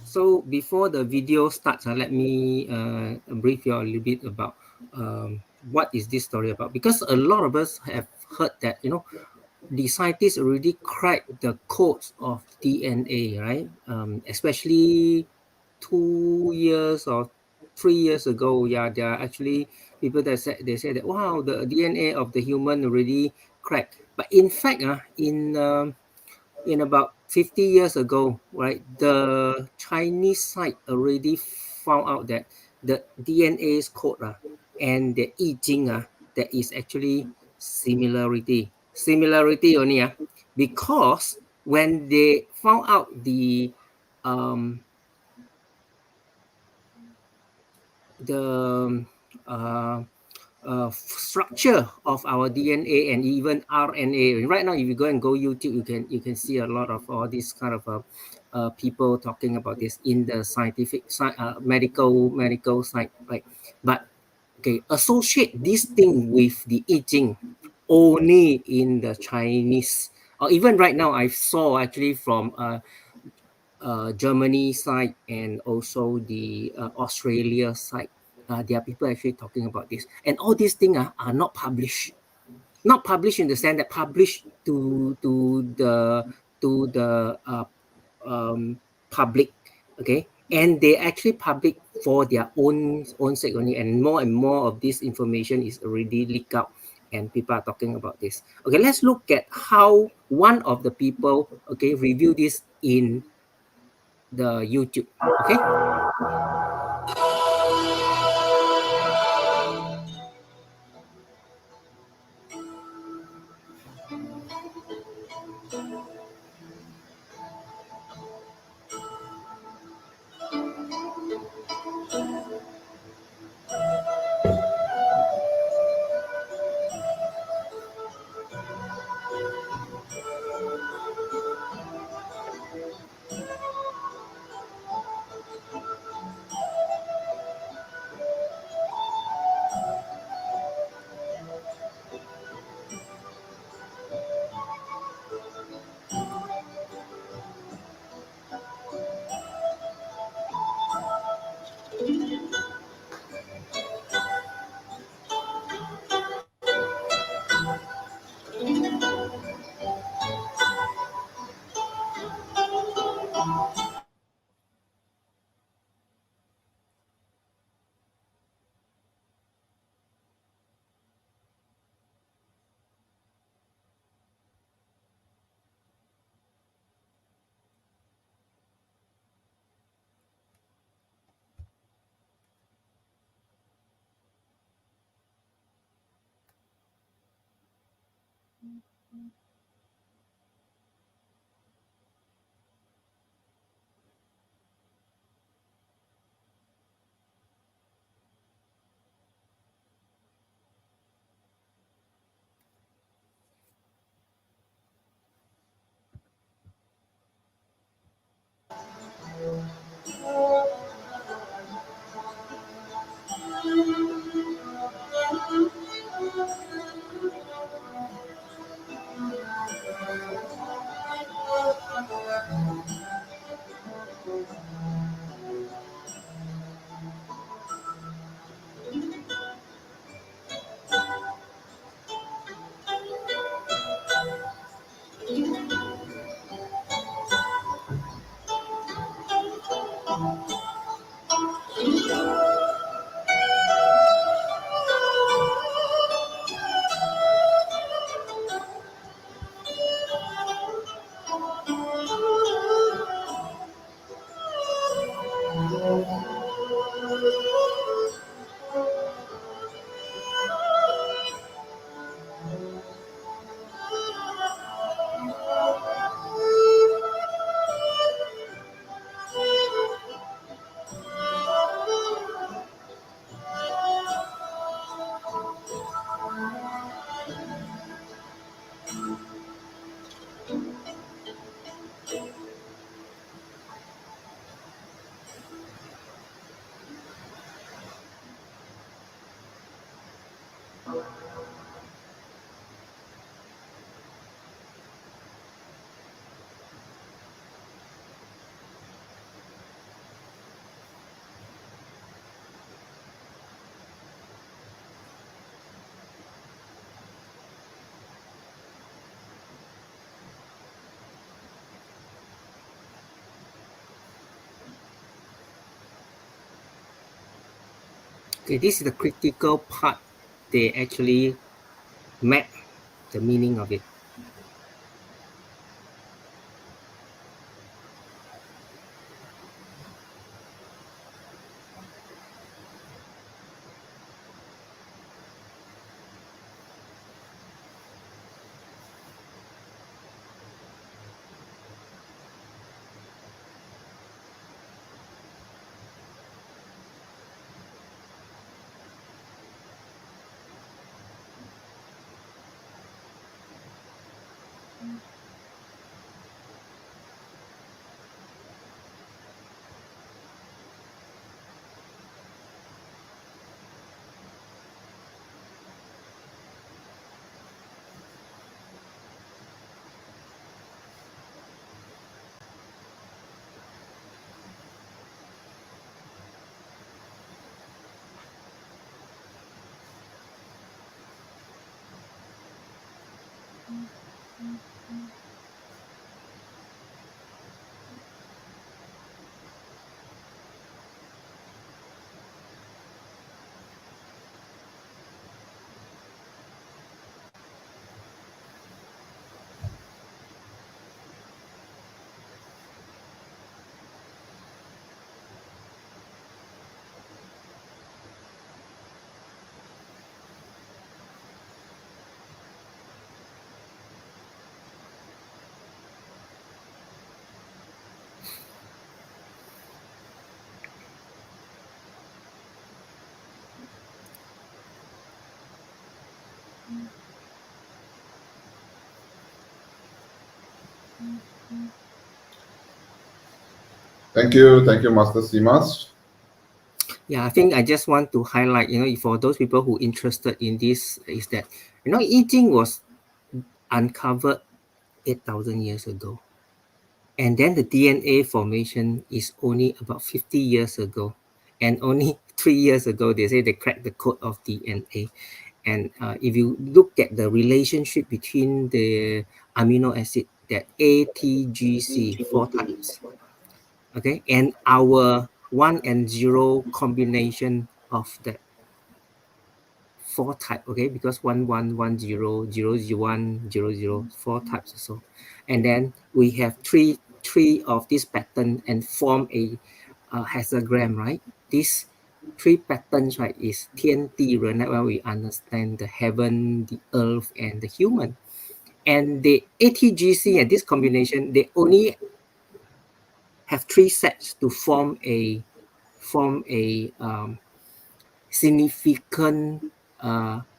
So before the video starts, let me brief you a little bit about what is this story about. Because a lot of us have heard that, the scientists already cracked the codes of DNA, right? Especially 2 years or 3 years ago. Yeah, there are actually people that say that wow, the DNA of the human already cracked. But in fact, in about 50 years ago, right, the Chinese side already found out that the DNA's code and the I Ching there is actually similarity only because when they found out the structure of our DNA and even RNA. Right now, if you go YouTube, you can see a lot of all these kind of people talking about this in the scientific side, medical side, right? But okay, associate this thing with the I Ching only in the Chinese, or even right now, I saw actually from Germany side and also the Australia side. There are people actually talking about this, and all these things are not published. Not published in the sense that published to the public, okay, and they actually public for their own sake only, and more of this information is already leaked out, and people are talking about this. Okay, let's look at how one of the people, okay, review this in the YouTube. Okay. Okay, this is the critical part. They actually map the meaning of it. Thank you, Master Simas. Yeah, I think I just want to highlight, for those people who interested in this, is that, I Ching was uncovered 8,000 years ago. And then the DNA formation is only about 50 years ago. And only 3 years ago, they say they cracked the code of DNA. And if you look at the relationship between the amino acid, that ATGC, 4 types, okay, and our 1 and 0 combination of the 4 type, okay, because 1 1 1 0 0 0 1 0 0 4 types or so, and then we have three of this pattern and form a hexagram, right? These 3 patterns, right, is 天地人, that way we understand the heaven, the earth, and the human. And the ATGC and this combination, they only have 3 sets to form a significant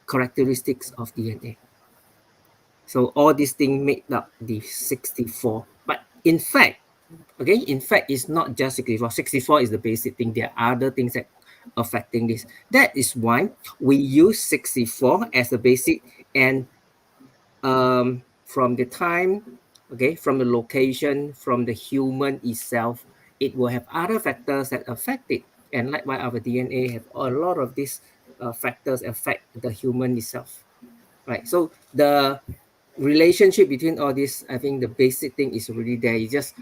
characteristics of DNA. So all these things make up the 64. But in fact, it's not just 64. 64 is the basic thing. There are other things that affecting this. That is why we use 64 as a basic, and from the time, from the location, from the human itself, it will have other factors that affect it. And likewise, our DNA have a lot of these factors affect the human itself, right? So the relationship between all this, I think the basic thing is already there. It's just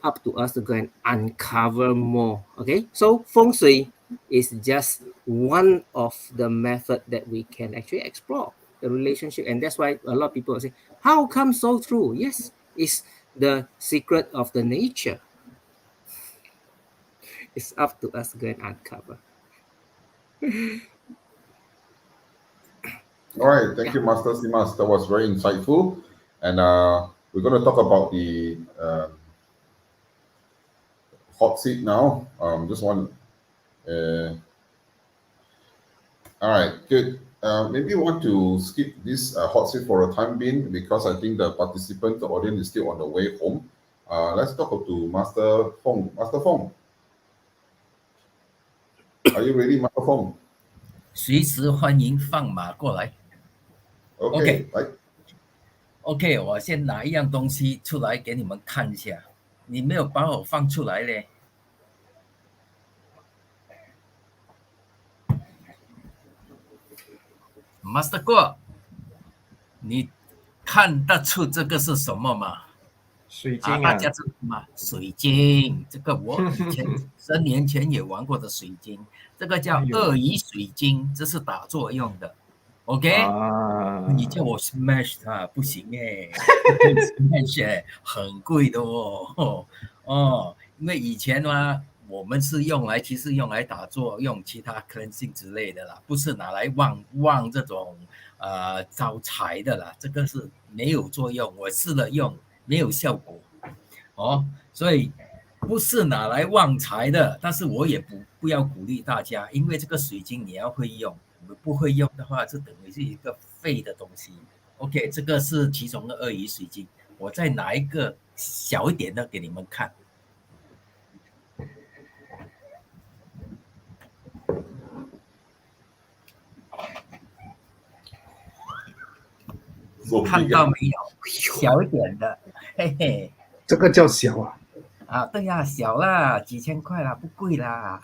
up to us to go and uncover more. Okay, so Feng Shui is just one of the method that we can actually explore the relationship, and that's why a lot of people say, "How come so true?" Yes, it's the secret of the nature. It's up to us to go and uncover. All right, thank you, Master Simas. That was very insightful. And we're going to talk about the hot seat now. Just one. All right, good. Maybe you want to skip this hot seat for a time being, because I think the participant, the audience is still on the way home. Let's talk to Master Feng. Master Feng, are you ready, Master Feng? 随时欢迎放马过来。 Okay, OK， 我先拿一样东西出来给你们看一下。你没有把我放出来嘞。Master 哥，你看得出这个是什么吗？水晶大家知道吗？水晶，这个我以前10年前也玩过的水晶，这个叫鳄鱼水晶，这是打作用的。OK， 你叫我 smash 它不行哎，smash 很贵的哦。因为以前嘛，我们是其实用来打作用，其他 cleansing 之类的啦，不是拿来旺这种招财的啦，这个是没有作用，我试了用没有效果所以不是拿来旺财的，但是我也不要鼓励大家，因为这个水晶你要会用，不会用的话，就等于是一个废的东西。OK， 这个是其中的鳄鱼水晶，我再拿一个小一点的给你们看。看到没有？小一点的，嘿嘿。这个叫小啊？对呀，小啦，几千块啦，不贵啦。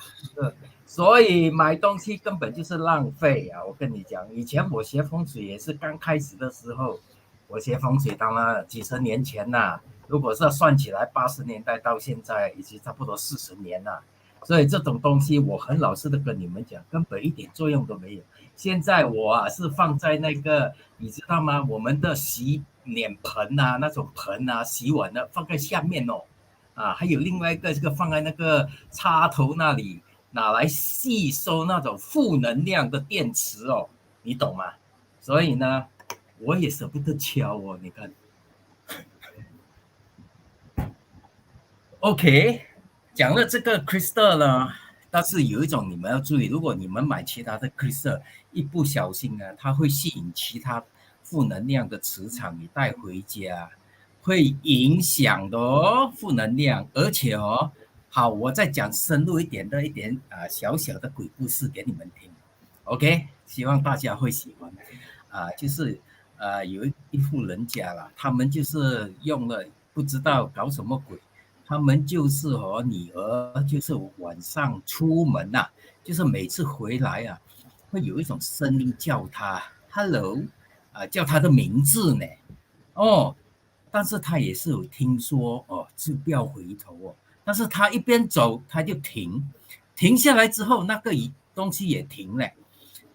所以买东西根本就是浪费啊！我跟你讲，以前我学风水也是刚开始的时候，我学风水当然几十年前啦，如果是算起来80年代到现在已经差不多40年了。所以这种东西我很老实的跟你们讲，根本一点作用都没有。现在我是放在那个，你知道吗？我们的洗脸盆啊，那种盆啊，洗碗的放在下面还有另外一个这个放在那个插头那里，拿来吸收那种负能量的电池你懂吗？所以呢，我也舍不得敲你看。OK， 讲了这个 crystal 呢，但是有一种你们要注意，如果你们买其他的 crystal， 一不小心呢，它会吸引其他负能量的磁场，你带回家。会影响的负能量，而且好，我再讲深入一点小小的鬼故事给你们听 ，OK， 希望大家会喜欢就是有一户人家啦，他们就是用了不知道搞什么鬼，他们就是女儿就是晚上出门就是每次回来会有一种声音叫他 Hello 叫他的名字呢但是他也是有听说就不要回头但是他一边走他就停下来之后，那个东西也停了，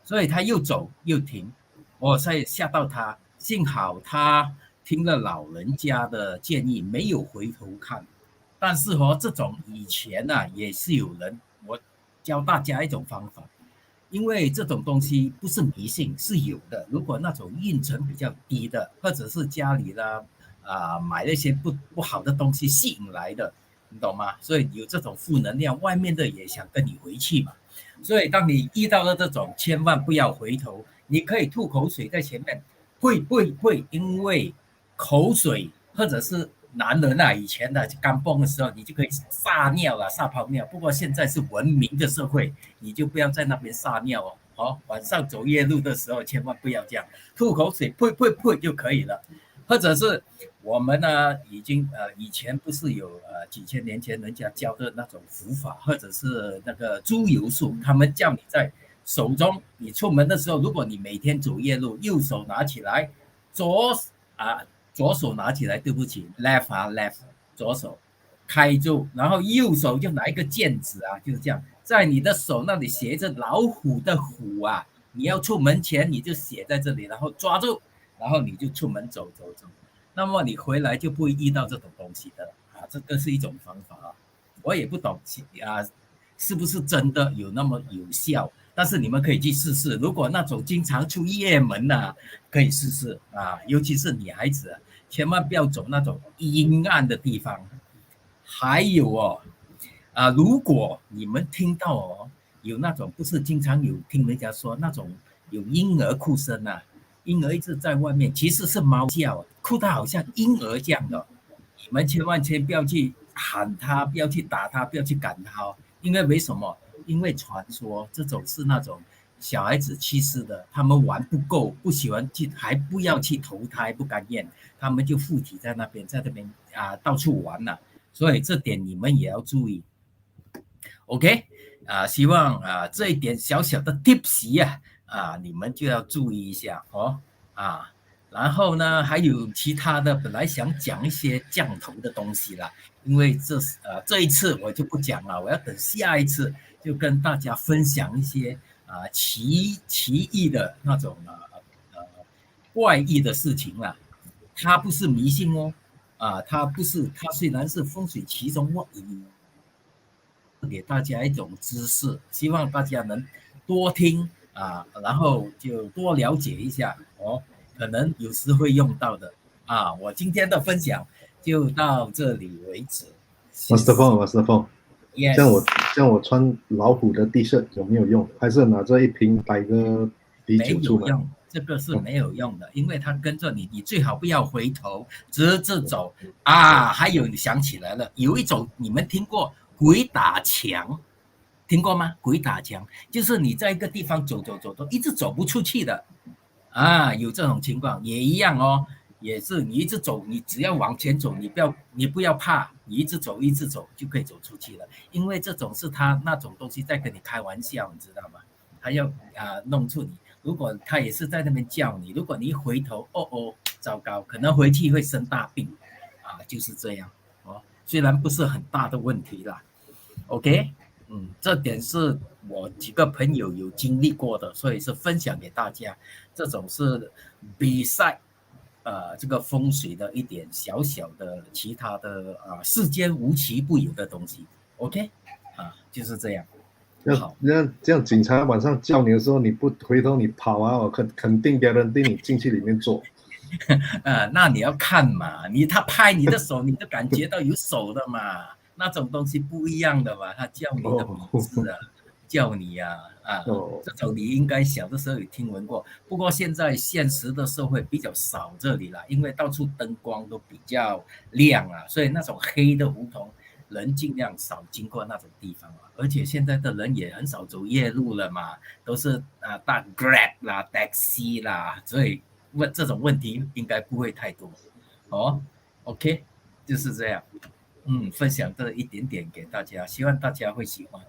所以他又走又停，所以吓到他，幸好他听了老人家的建议，没有回头看。但是这种以前也是有人，我教大家一种方法，因为这种东西不是迷信，是有的。如果那种运程比较低的，或者是家里呢买了一些不好的东西吸引来的，你懂吗？所以有这种负能量，外面的也想跟你回去嘛。所以当你遇到了这种，千万不要回头，你可以吐口水在前面，会，因为口水或者是男人啊，以前的刚蹦的时候，你就可以撒尿了，撒泡尿。不过现在是文明的社会，你就不要在那边撒尿哦。晚上走夜路的时候，千万不要这样，吐口水，呸就可以了。或者是我们呢，已经以前不是有几千年前人家教的那种符法，或者是那个猪油术，他们叫你在手中，你出门的时候，如果你每天走夜路，右手拿起来，左手拿起来，对不起 ，left，左手开住，然后右手就拿一个剑指啊，就是这样，在你的手那里写着老虎的虎啊，你要出门前你就写在这里，然后抓住，然后你就出门走，那么你回来就不会遇到这种东西的啊，这个是一种方法啊，我也不懂是不是真的有那么有效，但是你们可以去试试，如果那种经常出夜门啊，可以试试啊，尤其是女孩子啊，千万不要走那种阴暗的地方。还有如果你们听到有那种不是经常有听人家说那种有婴儿哭声啊，婴儿一直在外面，其实是猫叫，哭得好像婴儿这样的，你们千万不要去喊他，不要去打他，不要去赶他因为什么？因为传说这种是那种小孩子去世的，他们玩不够，不喜欢去，还不要去投胎，不甘愿，他们就附体在那边到处玩了，所以这点你们也要注意。OK 希望这一点小小的 tips 你们就要注意一下然后呢，还有其他的，本来想讲一些降头的东西啦，因为这一次我就不讲了，我要等下一次就跟大家分享一些奇异的那种怪异的事情啦。它不是迷信哦，它虽然是风水其中给大家一种知识，希望大家能多听然后就多了解一下可能有时会用到的我今天的分享就到这里为止。Master Feng， Yes， 这样我穿老虎的 T 恤有没有用？还是拿着一瓶白鸽啤酒出门？没有用，这个是没有用的，因为它跟着你，你最好不要回头，直着走还有你想起来了，有一种你们听过鬼打墙，听过吗？鬼打墙就是你在一个地方走，一直走不出去的有这种情况也一样也是你一直走，你只要往前走，你不要怕，你一直走就可以走出去了，因为这种是他那种东西在跟你开玩笑，你知道吗？他要弄出你，如果他也是在那边叫你，如果你一回头糟糕，可能回去会生大病就是这样虽然不是很大的问题啦 OK 这点是我几个朋友有经历过的，所以是分享给大家，这种是比赛这个风水的一点小小的其他的世间无奇不有的东西 OK 就是这样。好，这样警察晚上叫你的时候，你不回头你跑肯定别人你进去里面坐那你要看嘛，他拍你的手，你就感觉到有手的嘛，那种东西不一样的嘛，他叫你的名字叫你这种你应该小的时候有听闻过，不过现在现实的社会比较少这里了，因为到处灯光都比较亮所以那种黑的胡同人尽量少经过那种地方而且现在的人也很少走夜路了嘛，都是搭 Grab 啦 Taxi 啦，所以这种问题应该不会太多OK 就是这样分享这一点点给大家，希望大家会喜欢。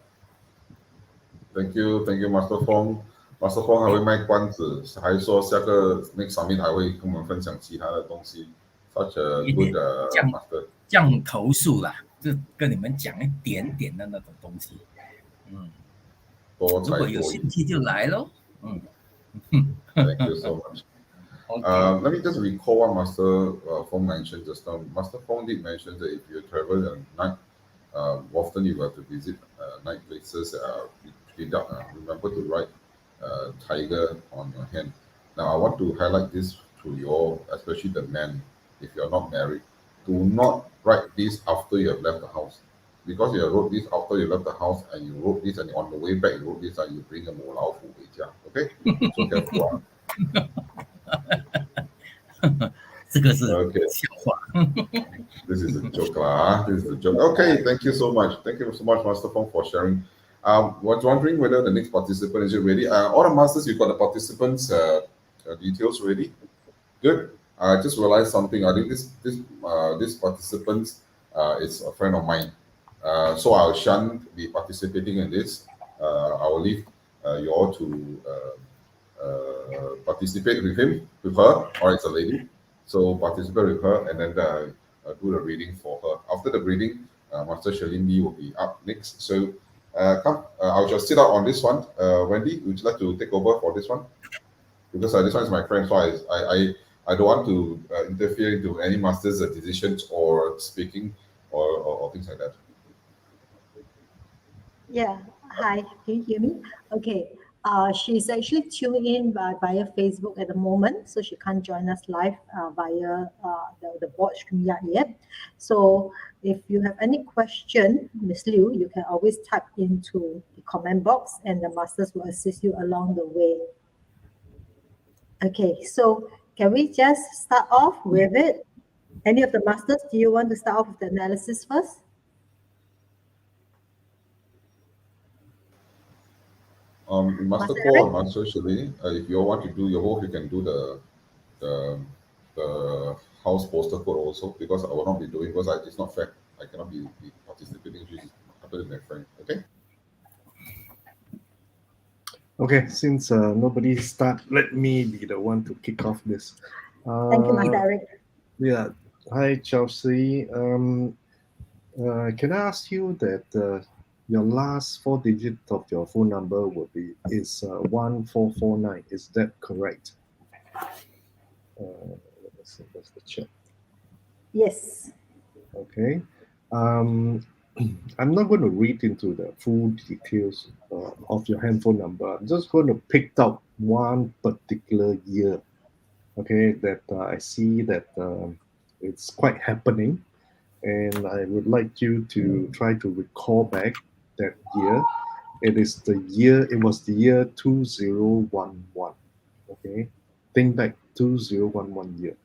Thank you, Master Feng。Master Feng 还会卖关子，还说下个 next summit 还会跟我们分享其他的东西。Such a good master。降头术啦，就跟你们讲一点点的那种东西。多才多艺。如果有兴趣就来咯。Thank you so much. Let me just recall what Master Feng mentioned just now. Master Feng did mention that if you travel at night, often you have to visit night places. Remember to write tiger on your hand. Now, I want to highlight this to you all, especially the men, if you're not married. Do not write this after you have left the house. Because you wrote this after you left the house and you wrote this and on the way back you wrote this and you bring a molau fu okay? So careful. 这个是 Okay. 笑话。 This is a joke, lah. This is a joke. Okay, thank you so much. Thank you so much, Master Fong, for sharing. Was wondering whether the next participant is ready. All the masters, you've got the participants' details ready. Good. I just realized something. I think this participant is a friend of mine. So I shan't be participating in this. I will leave you all to participate with him, with her, or it's a lady. So participate with her and then do the reading for her. After the reading, Master Shalin Lee will be up next. So come, I'll just sit out on this one. Wendy, would you like to take over for this one? Because this one is my friend, so I don't want to interfere into any master's decisions or speaking or things like that. Yeah. Hi. Can you hear me? Okay. She's actually tuning in via Facebook at the moment, so she can't join us live via the board stream yet. So if you have any question, Miss Liu, you can always type into the comment box, and the masters will assist you along the way. Okay. So can we just start off with it? Any of the masters, do you want to start off with the analysis first? Master Master Paul Eric? and Master Shalini, if you all want to do your work, you can do the house postal code also, because I will not be doing, because it's not fair. I cannot be participating. She's other than my friend. Okay. Okay, since nobody start, let me be the one to kick off this. Thank you, Master Eric. Yeah. Hi, Chelsea. Can I ask you that your last 4 digits of your phone number is 1449? Is that correct? Let's see. That's the check. Yes. Okay. I'm not going to read into the full details of your handphone number. I'm just going to pick out one particular year. Okay, that I see that it's quite happening, and I would like you to try to recall back that year. It was the year 2011. Okay, think back 2011 year.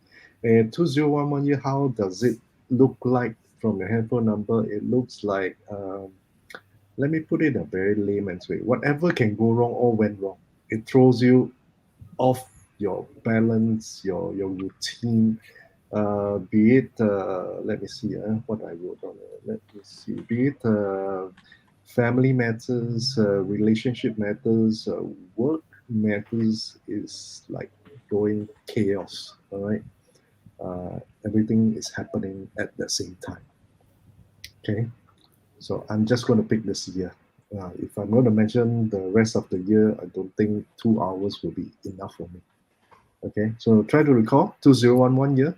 And 2011 year, how does it look like from your handphone number? It looks like, let me put it in a very layman's way. Whatever can go wrong all went wrong. It throws you off your balance, your routine. Be it, let me see what I wrote on it. Let me see. Be it family matters, relationship matters, work matters is like going chaos. All right. Everything is happening at the same time. Okay. So I'm just going to pick this year. If I'm going to mention the rest of the year, I don't think 2 hours will be enough for me. Okay, so try to recall 2011 year.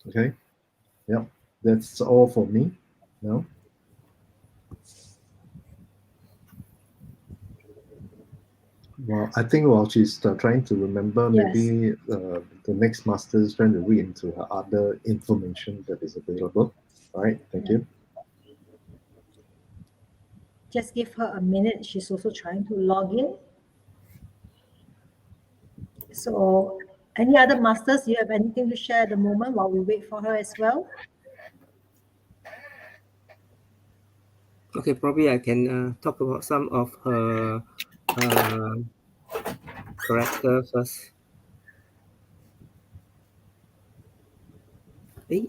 Okay, yep, that's all for me. No. Well, I think while she's trying to remember, Yes. maybe the next master is trying to read into her other information that is available. All right, thank you. Just give her a minute. She's also trying to log in. So, any other masters, you have anything to share at the moment while we wait for her as well? Okay, probably I can talk about some of her character first. Eh?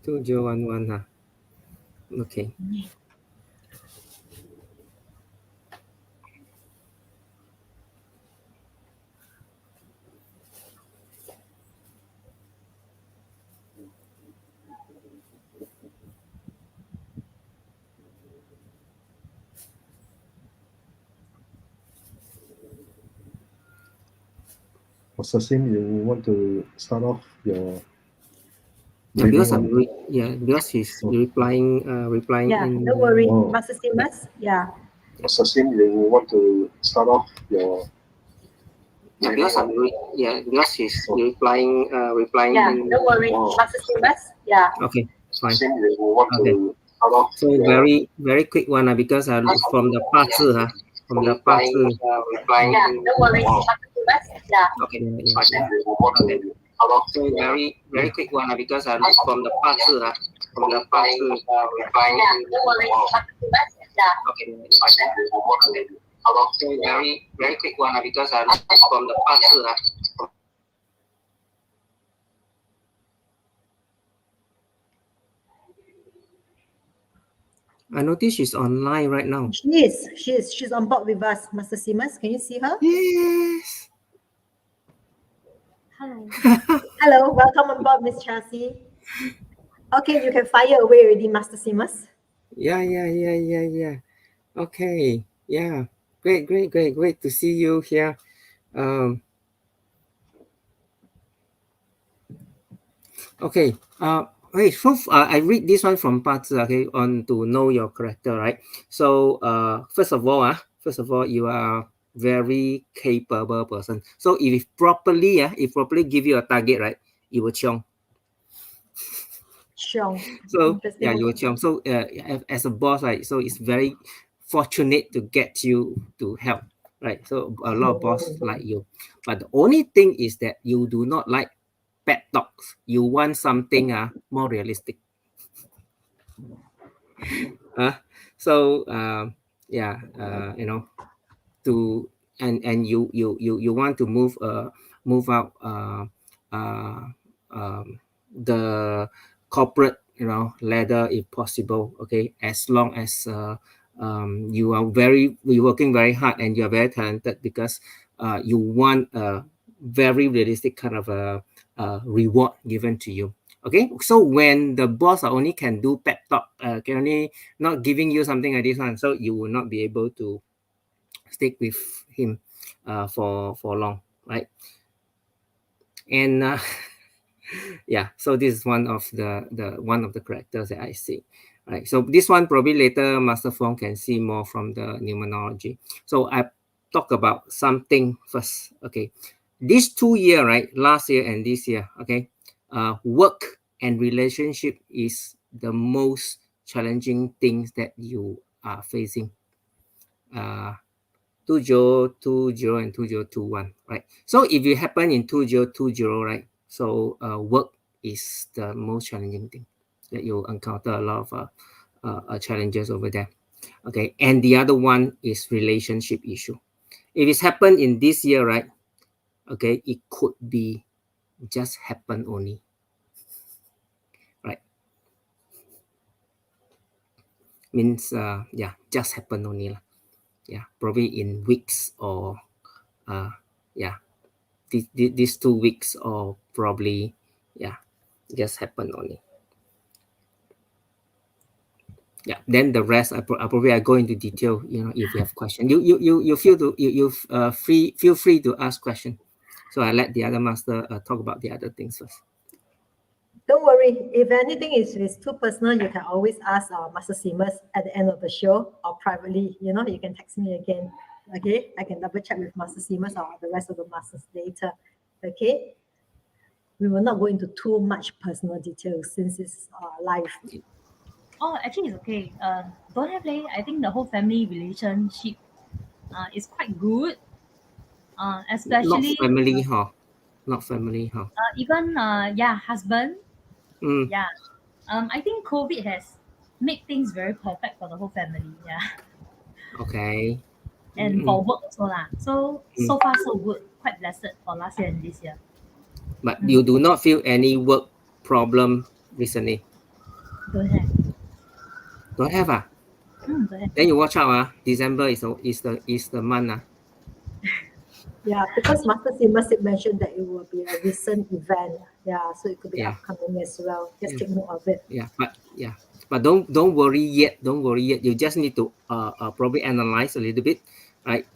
Two zero one one, huh? Okay. Assassin, you want to start off your Yeah, because briefing because he's replying Yeah, in. don't worry, Oh. Master Simas. Yeah. Assassin, you want to start off your Yeah, because he's replying Yeah, in. don't worry, Wow. Master Simas. Yeah. Okay, fine. Assassin, you want Okay. to start off So your very quick one because from the 八字 from the 八字. Yeah, don't worry, Master Simas. Yeah. Okay, Assassin, yeah. you want to start off So very quick one because from the 八字 from the 8字. Yeah, don't worry, Master Simas. Yeah. Okay, Assassin, you want to start off so very quick one because from the 8字 I notice she's online right now. She's on board with us, Master Simas. Can you see her? Yes. Hi. Hello, welcome on board, Miss Chelsea. Okay, you can fire away already, Master Simas. Yeah. Okay. Yeah. Great to see you here. Okay. Okay. So I read this one from 八字. Okay, on to know your character, right? So first of all, you are very capable person. So if properly give you a target, right, you will chiong. Xiong. So Interesting. yeah, you will chiong. So as a boss, right? So it's very fortunate to get you to help, right? So a lot of boss like you, but the only thing is that you do not like pet talks. You want something more realistic. So you know, to and you want to move out the corporate, you know, ladder if possible. Okay, as long as you are working very hard and you are very talented, because you want a very realistic kind of a reward given to you. Okay, so when the boss only can do pep talk, can only not giving you something like this one, so you will not be able to stick with him for long, right? And yeah, so this is one of the characters that I see, right? So this one probably later Master Feng can see more from the numerology. So I talk about something first. Okay, these 2 years, right, last year and this year, okay, work and relationship is the most challenging things that you are facing. 2020 and 2021, right? So if it happen in 2020, right? So work is the most challenging thing that you encounter, a lot of challenges over there. Okay, and the other one is relationship issue. If it's happened in this year, right? Okay, it could be just happen only, right? Means just happen only lah. Yeah, probably in weeks or these 2 weeks, or probably just happen only. Yeah, then the rest I probably go into detail, you know, if you have question. You feel free to ask question. So I let the other master talk about the other things first. Don't worry, if anything is too personal, you can always ask Master Simas at the end of the show, or privately, you know, you can text me again. Okay, I can double check with Master Simas or the rest of the masters later. Okay, we will not go into too much personal details since it's live. Oh, actually, it's okay. Don't have leh. I think the whole family relationship is quite good. Especially Not family, huh? Not family, huh? even husband. Mm. Yeah. I think COVID has made things very perfect for the whole family. Yeah. Okay. And for work also lah. So far so good. Quite blessed for last year and this year. But you do not feel any work problem recently? Don't have. Don't have Don't have. Then you watch out December is the month Yeah, because Master Simas mentioned that it will be a recent event. Yeah, so it could be upcoming as well. Just take note of it. But don't worry yet. You just need to probably analyze a little bit, right?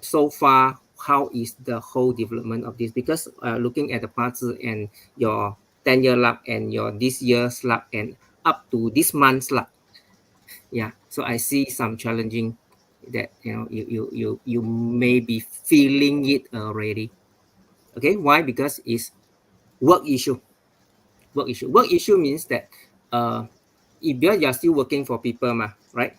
So far, how is the whole development of this, because looking at the 八字 and your 10-year luck and your this year's luck and up to this month's luck, yeah, so I see some challenging that you may be feeling it already. Okay, why? Because it's work issue. Work issue means that if you're still working for people, right?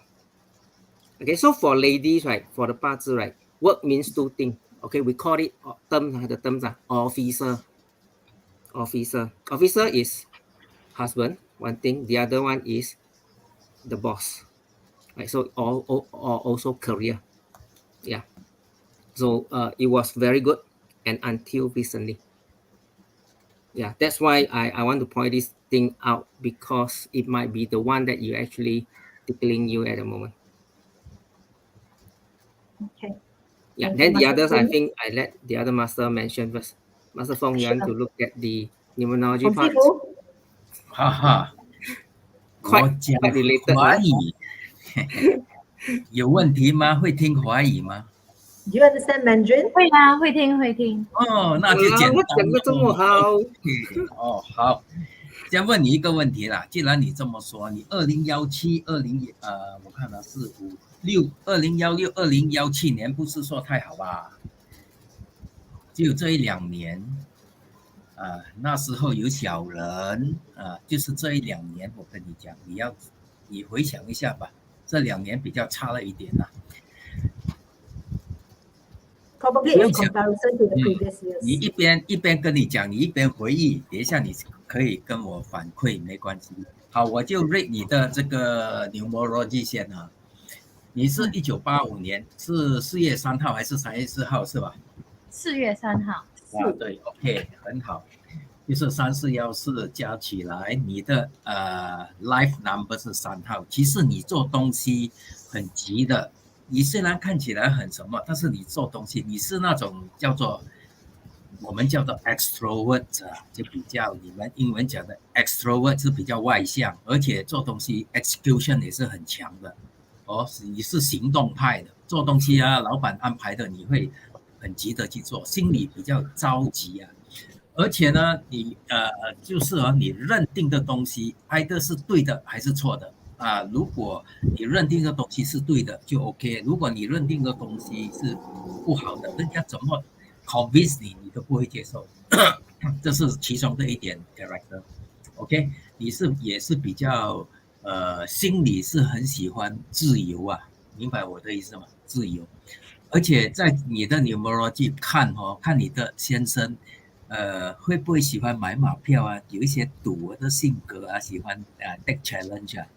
Okay, so for ladies, right, for the 八字, right, work means two things. Okay, we call it the terms are officer. Officer is husband, one thing. The other one is the boss. Right, so also career. Yeah. So it was very good, and until recently. Yeah, that's why I want to point this thing out, because it might be the one that you actually tickling you at the moment. Okay. Yeah, Thank then you, the Master others, I Feng. think I let the other master mention first. Master Feng, you want to Sure. look at the numerology 洪师 part? 傅，哈哈， Quite 我讲 related, 华 right? 语有问题吗？会听华语吗？ Do you understand Mandarin? 会啊，会听会听。哦，那就简单我讲的这么好。哦，好，先问你一个问题啦。既然你这么说，你2017、我看了是2016、2017年不是说太好吧？就这1-2年，那时候有小人，就是这1-2年，我跟你讲，你回想一下吧，这2年比较差了一点啦。 Probably in comparison to the previous 你 years. 一边跟你讲，你一边回忆，等一下你可以跟我反馈，没关系。好，我就 rate 你的这个 numerology 先啊。你是1985年是4月3号还是3月4号是吧4月3号。对 ，OK， 很好。就是3414加起来，你的life number 是3号。其实你做东西很急的。 你虽然看起来很什么，但是你做东西，你是那种我们叫做 extrovert 就比较你们英文讲的 extrovert 是比较外向，而且做东西 execution 也是很强的。你是行动派的，做东西老板安排的，你会很急的去做，心里比较着急啊。而且呢，你就是你认定的东西，either是对的还是错的。 如果你认定的东西是对的，就 OK。如果你认定的东西是不好的，人家怎么 convince 你，你都不会接受。这是其中的一点 character。OK， 你也是比较心里是很喜欢自由啊，明白我的意思吗？自由。而且在你的 numerology 看你的先生，会不会喜欢买马票啊？有一些赌的性格啊，喜欢take challenge 啊。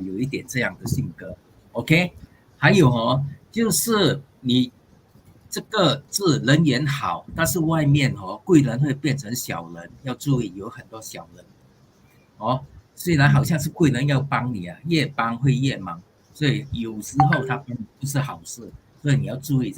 有一点这样的性格 ，OK， 还有就是你这个字人缘好，但是外面贵人会变成小人，要注意有很多小人虽然好像是贵人要帮你越帮会越忙，所以有时候他不是好事，所以你要注意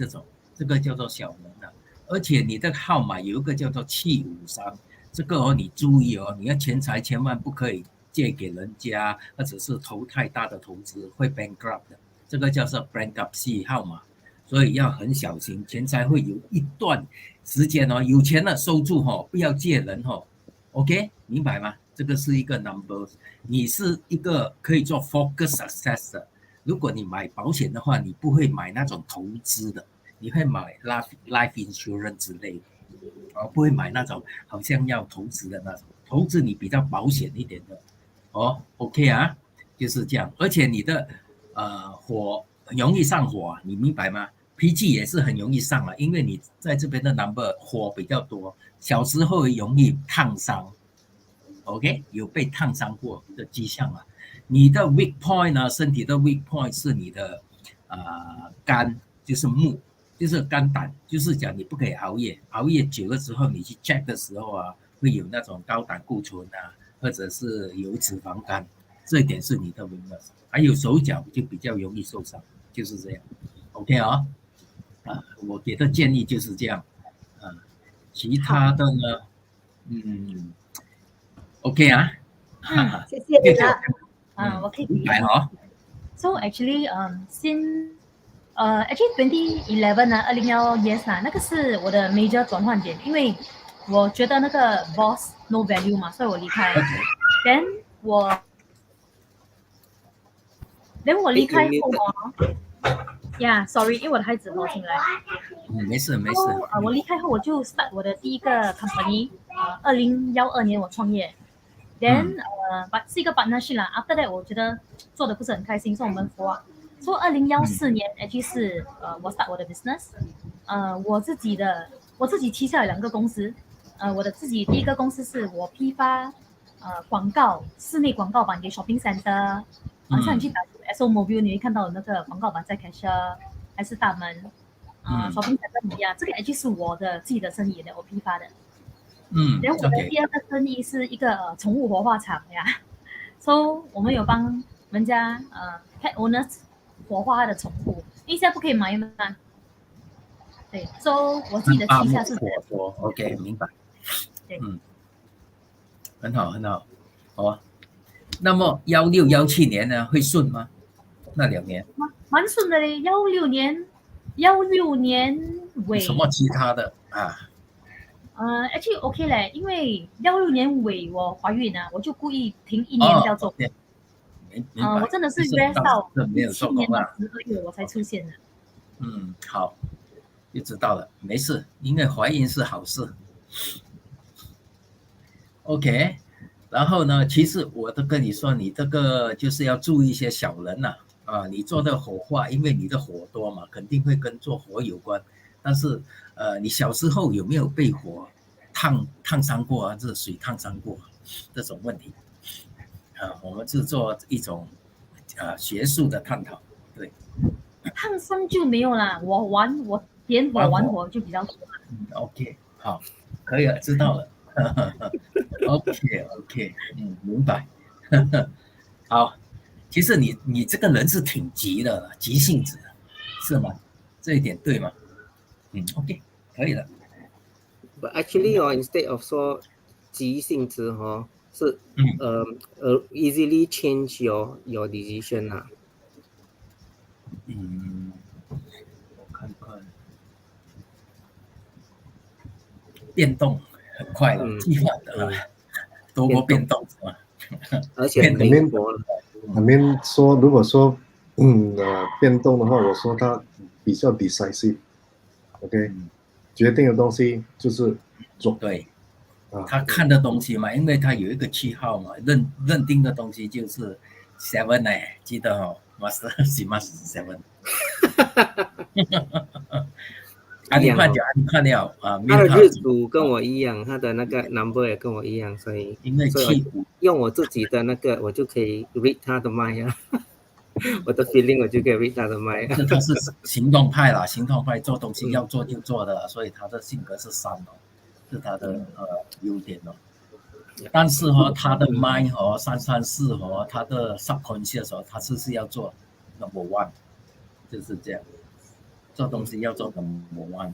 这个叫做小人而且你的号码有一个叫做753，这个你注意你要钱财千万不可以 借给人家，或者是投太大的投资会 bankrupt 的，这个叫做 bankruptcy 号码，所以要很小心，钱财会有一段时间有钱了收住不要借人，OK， 明白吗？这个是一个 number， 你是一个可以做 focus success 的。如果你买保险的话，你不会买那种投资的，你会买 life insurance 之类的，不会买那种好像要投资的那种，投资你比较保险一点的。 OK 就是这样，而且你的火很容易上火你明白吗？脾气也是很容易上因为你在这边的 number 火比较多，小时候容易烫伤 ，OK， 有被烫伤过的迹象你的 weak point 呢，身体的 weak point 是你的肝，就是木，就是肝胆，就是讲你不可以熬夜，熬夜久了之后，你去 check 的时候会有那种高胆固醇或者是有脂肪肝，这一点是你的 weakness。还有手脚就比较容易受伤，就是这样。OK 我给的建议就是这样其他的呢，OK 谢谢你我可以。明白So actually, since actually 2011呢，2011 yes 啦，那个是我的 major 转换点，因为我觉得那个 boss no value 嘛，所以我离开。then 我离开后sorry，因为我的孩子跑进来。没事。我离开后我就 start 我的第一个 company， 2012年我创业。then 是一个 partnership 啦。After that 我觉得做的不是很开心，所以我们所以2014年 actually 是我 start 我的 business， 我自己旗下有2个公司，我的自己第一个公司是我批发广告室内广告板给 shopping center，像你去打 SO Mobile 你会看到有那个广告板在 cashier 还是大门shopping center 呀，这个 actually 是我的自己的生意的，我批发的。然后我的第二个生意是一个宠物活化场呀，so 我们有帮人家pet owners 活化他的宠物，因为现在不可以买嘛。对 ，so 我自己的旗下是OK， 明白。对，很好，好啊。那么16、17年呢，会顺吗？那2年？蛮顺的嘞，16年尾。什么其他的啊？actually OK 嘞，因为16年尾我怀孕了，我就故意停1年不要做。我真的是约到17年的12月我才出现的。好，就知道了，没事，因为怀孕是好事。OK， 然后呢，其实我都跟你说，你这个就是要注意一些小人呐。你做的火化，因为你的火多嘛，肯定会跟做火有关。但是你小时候有没有被火烫伤过啊？热水烫伤过这种问题？我们是做一种学术的探讨，对。烫伤就没有啦，我点火玩火就比较多。OK， 好，可以了，知道了。OK， 明白。好，其实你这个人是挺急的，急性子，是吗？这一点对吗？OK， 可以了。But actually instead of 说急性子是easily change your decision 啊。我看看，变动很快了，计划的多过变动是吧？而且很灵活了。说，如果说变动的话，我说他比较 decisive，OK，决定的东西就是做。对，他看的东西嘛，因为他有一个区号嘛，认定的东西就是 7 呢，记得哦 ，Master 7。你看了他的日主跟我一样，他的那个 number 也跟我一样，所以用我自己的那个，我就可以 read 他的 mind 啊。我的 feeling 我就可以 read 他的 mind。他是行动派啦，行动派做东西要做就做的，所以他的性格是3哦，是他的优点哦。但是他的 mind 334他的 subconscious 他是要做 number 1，就是这样。做东西要做 number 1，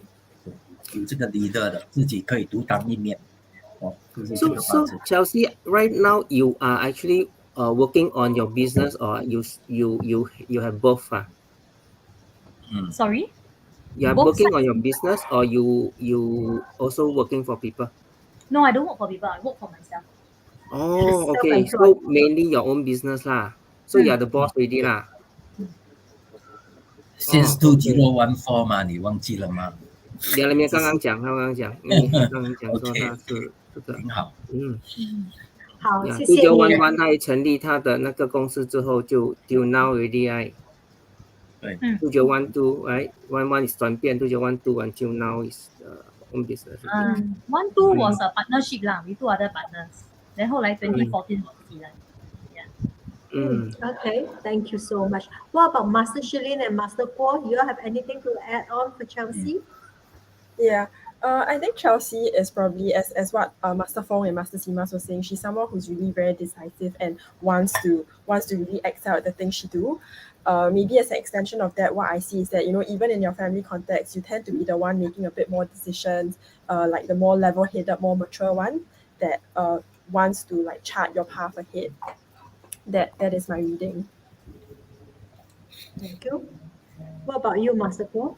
有这个 leader 的，自己可以独当一面。So Chelsea, right now you are actually working on your business, or you have both? Sorry? You are working on your business, or you also working for people? No, I don't work for people. I work for myself. Oh, okay. So mainly your own business lah. So you are the boss already lah. Since 2014嘛，你忘记了吗？你刚刚讲，你刚刚讲说他是这个挺好。好，谢谢你。1911他成立他的那个公司之后，就 till now already right。对。2912 right， 11 is 转变 ，2912 until now is own business。12 was a partnership 啦，with 2 other partners。然后来2014我自己来。Okay, thank you so much. What about Master Shilin and Master Guo? You have anything to add on for Chelsea? Yeah. I think Chelsea is probably as what Master Feng and Master Simas were saying. She's someone who's really very decisive and wants to really excel at the things she do. Maybe as an extension of that, what I see is that even in your family context, you tend to be the one making a bit more decisions, like the more level-headed, more mature one that wants to like chart your path ahead. That is my reading. Thank you. What about you, Master Paul?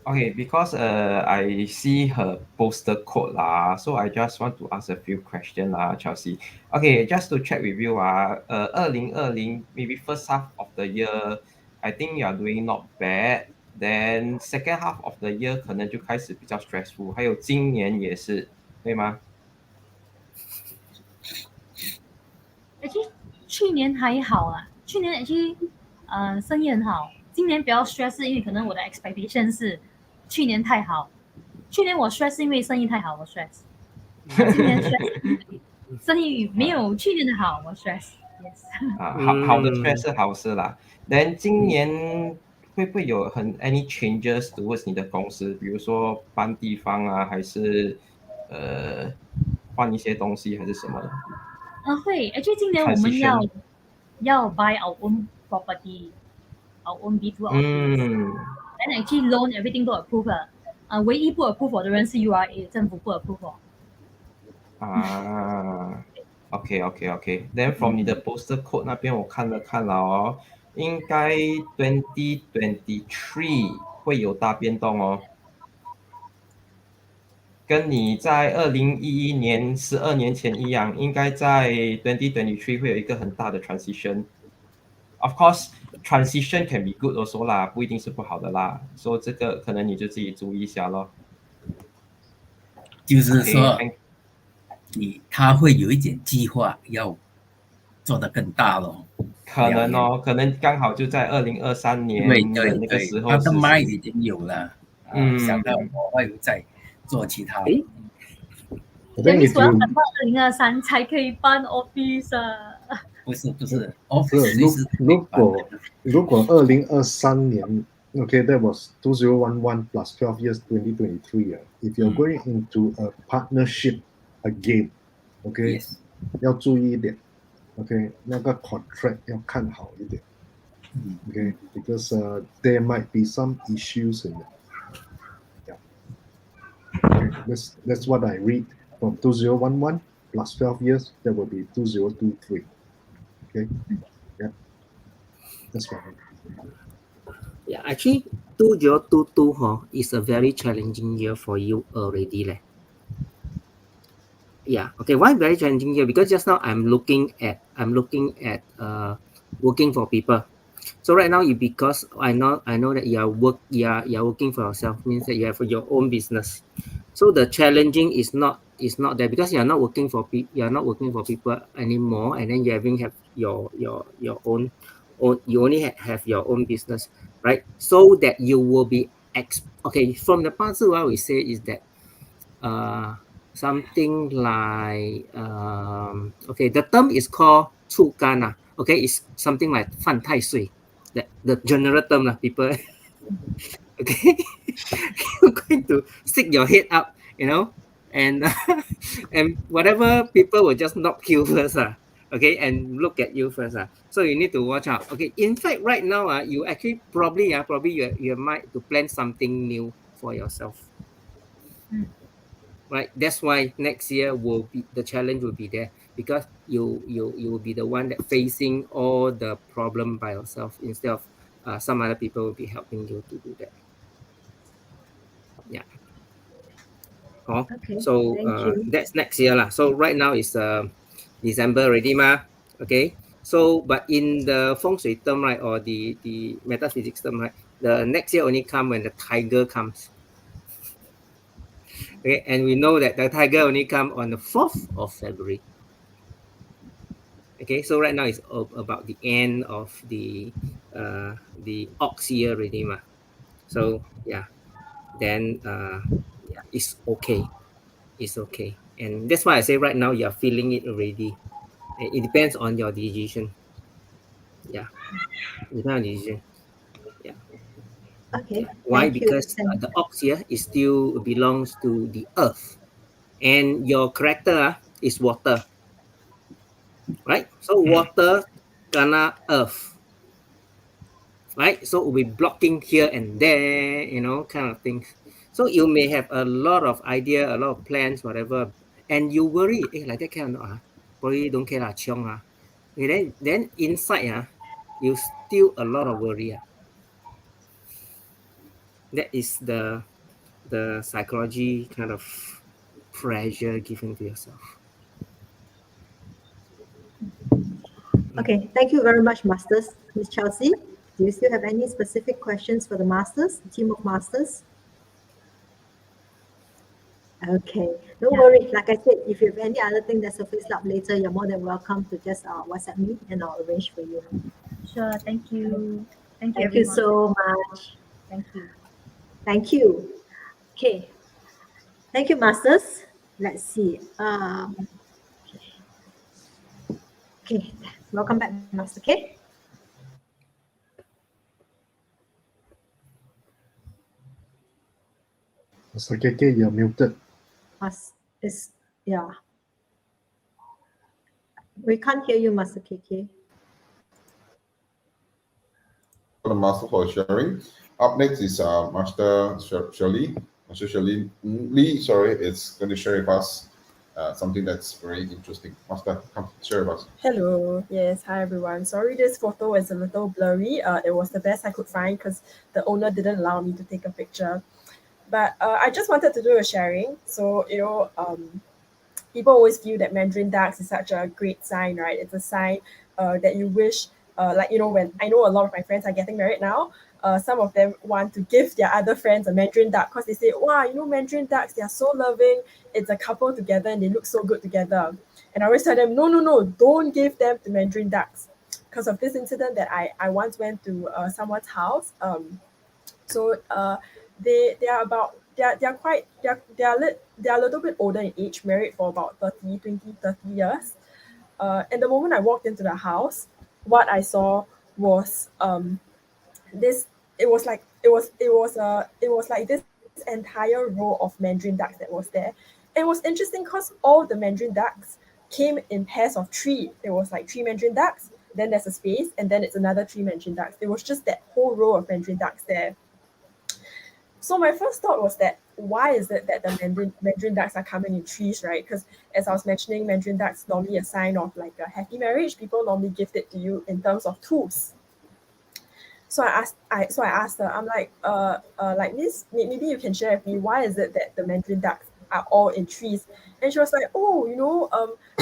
Okay, because I see her postal code lah, so I just want to ask a few questions lah, Chelsea. Okay, just to check with you 2020 maybe first half of the year, I think you are doing not bad. Then second half of the year 可能就开始比较 stressful，还有今年也是，对吗？ actually 去年还好啦，去年 actually 生意很好，今年比较 stress 是因为可能我的 expectation 是去年太好，去年我 stress 是因为生意太好我 stress，今年 stress 生意没有去年的好我 stress。Yes 好的 stress 是好事啦。Then 今年会不会有any changes towards 你的公司？比如说搬地方啊，还是换一些东西，还是什么的？会，actually 今年我们要 buy our own property, our own B2 office，and actually loan everything 都 approve 了，唯一不 approve 我的人是 URA 政府不 approve 我。OK。Then from 你的 postal code 那边我看了哦，应该2023会有大变动哦。跟你在2011年12年前一样，应该在2023会有一个很大的 transition。Of course, transition can be good also 啦，不一定是不好的啦。所以这个可能你就自己注意一下咯。就是说，他会有一点计划要做得更大咯。可能哦，可能刚好就在2023年的那个时候，他的麦已经有了，想到我会再做其他。那你说要等到2023才可以搬 office 啊？不是 office 如果2023年 okay, that was 2011 plus 12 years 2023 if you're going into a partnership again, okay, 要注意一点 okay, 那个 contract 要看好一点 okay, because there might be some issues in it. Okay, that's what I read from 2011 plus 12 years, that will be 2023. Okay, yeah, that's right. Yeah, actually 2022 is a very challenging year for you already leh. Yeah, okay, why very challenging year? Because just now I'm looking at working for people. So right now because I know that you're working for yourself, means that you have your own business. So the challenging is not there because you're not working for people anymore, and then you have your own you only have your own business, right? So that you will be okay. From the past, what we say is that something like okay, the term is called 触干啊. Okay, it's something like 犯太岁, that the general term people. Okay, you're going to stick your head up, and and whatever people will just knock you first, okay, and look at you first. So you need to watch out. Okay, in fact, right now, you actually probably you might to plan something new for yourself. Right, that's why next year the challenge will be there, because you will be the one that facing all the problem by yourself instead of some other people will be helping you to do that. Yeah. Okay, so that's next year lah. So right now is December already okay. So but in the Feng Shui term, right, or the metaphysics term, right, the next year only come when the tiger comes. Okay, and we know that the tiger only come on the 4th of February. Okay, so right now it's about the end of the ox year already So yeah, then yeah, it's okay. It's okay. And that's why I say right now you're feeling it already. It depends on your decision. Yeah, it depends on decision. Yeah. Okay. Why? Because the ox here is still belongs to the earth, and your character is water, right? So water gonna earth, right? So we'll be blocking here and there, kind of things. So you may have a lot of idea, a lot of plans, whatever, and you worry, like that kind of probably don't care lah, chiong. Okay, then inside you still a lot of worry. that is the psychology kind of pressure given to yourself. Okay, thank you very much, Masters. Miss Chelsea, do you still have any specific questions for the Masters, team of Masters? Okay, don't worry. Like I said, if you have any other thing that surfaces up later, you're more than welcome to just WhatsApp me and I'll arrange for you. Sure. Thank you. Thank you, Thank you everyone. so much. Thank you. Thank you. Okay. Thank you, Masters. Let's see. Okay. Welcome back, Master K. Mr. KK, you're muted. Yeah. We can't hear you, Master KK. The Master for sharing. Up next is Master Shirley. Master Shirley Lee, sorry, is going to share with us something that's very interesting. Master, come share with us. Hello. Yes. Hi, everyone. Sorry, this photo is a little blurry. It was the best I could find because the owner didn't allow me to take a picture. But I just wanted to do a sharing. So, people always feel that Mandarin ducks is such a great sign, right? It's a sign that you wish, when I know a lot of my friends are getting married now, some of them want to give their other friends a Mandarin duck because they say, wow, Mandarin ducks, they're so loving. It's a couple together and they look so good together. And I always tell them, no, don't give them the Mandarin ducks. Because of this incident that I once went to someone's house. They are about they're a little bit older in age, married for about 30 years. And the moment I walked into the house, what I saw was this it was like this entire row of Mandarin ducks that was there. It was interesting because all the Mandarin ducks came in pairs of three. There was like three Mandarin ducks, then there's a space, and then it's another three Mandarin ducks. It was just that whole row of Mandarin ducks there. So my first thought was that why is it that the Mandarin ducks are coming in threes, right? Because as I was mentioning, Mandarin ducks normally a sign of like a happy marriage. People normally gift it to you in terms of twos. So I asked her, I'm like Miss, maybe you can share with me why is it that the Mandarin ducks are all in threes? And she was like,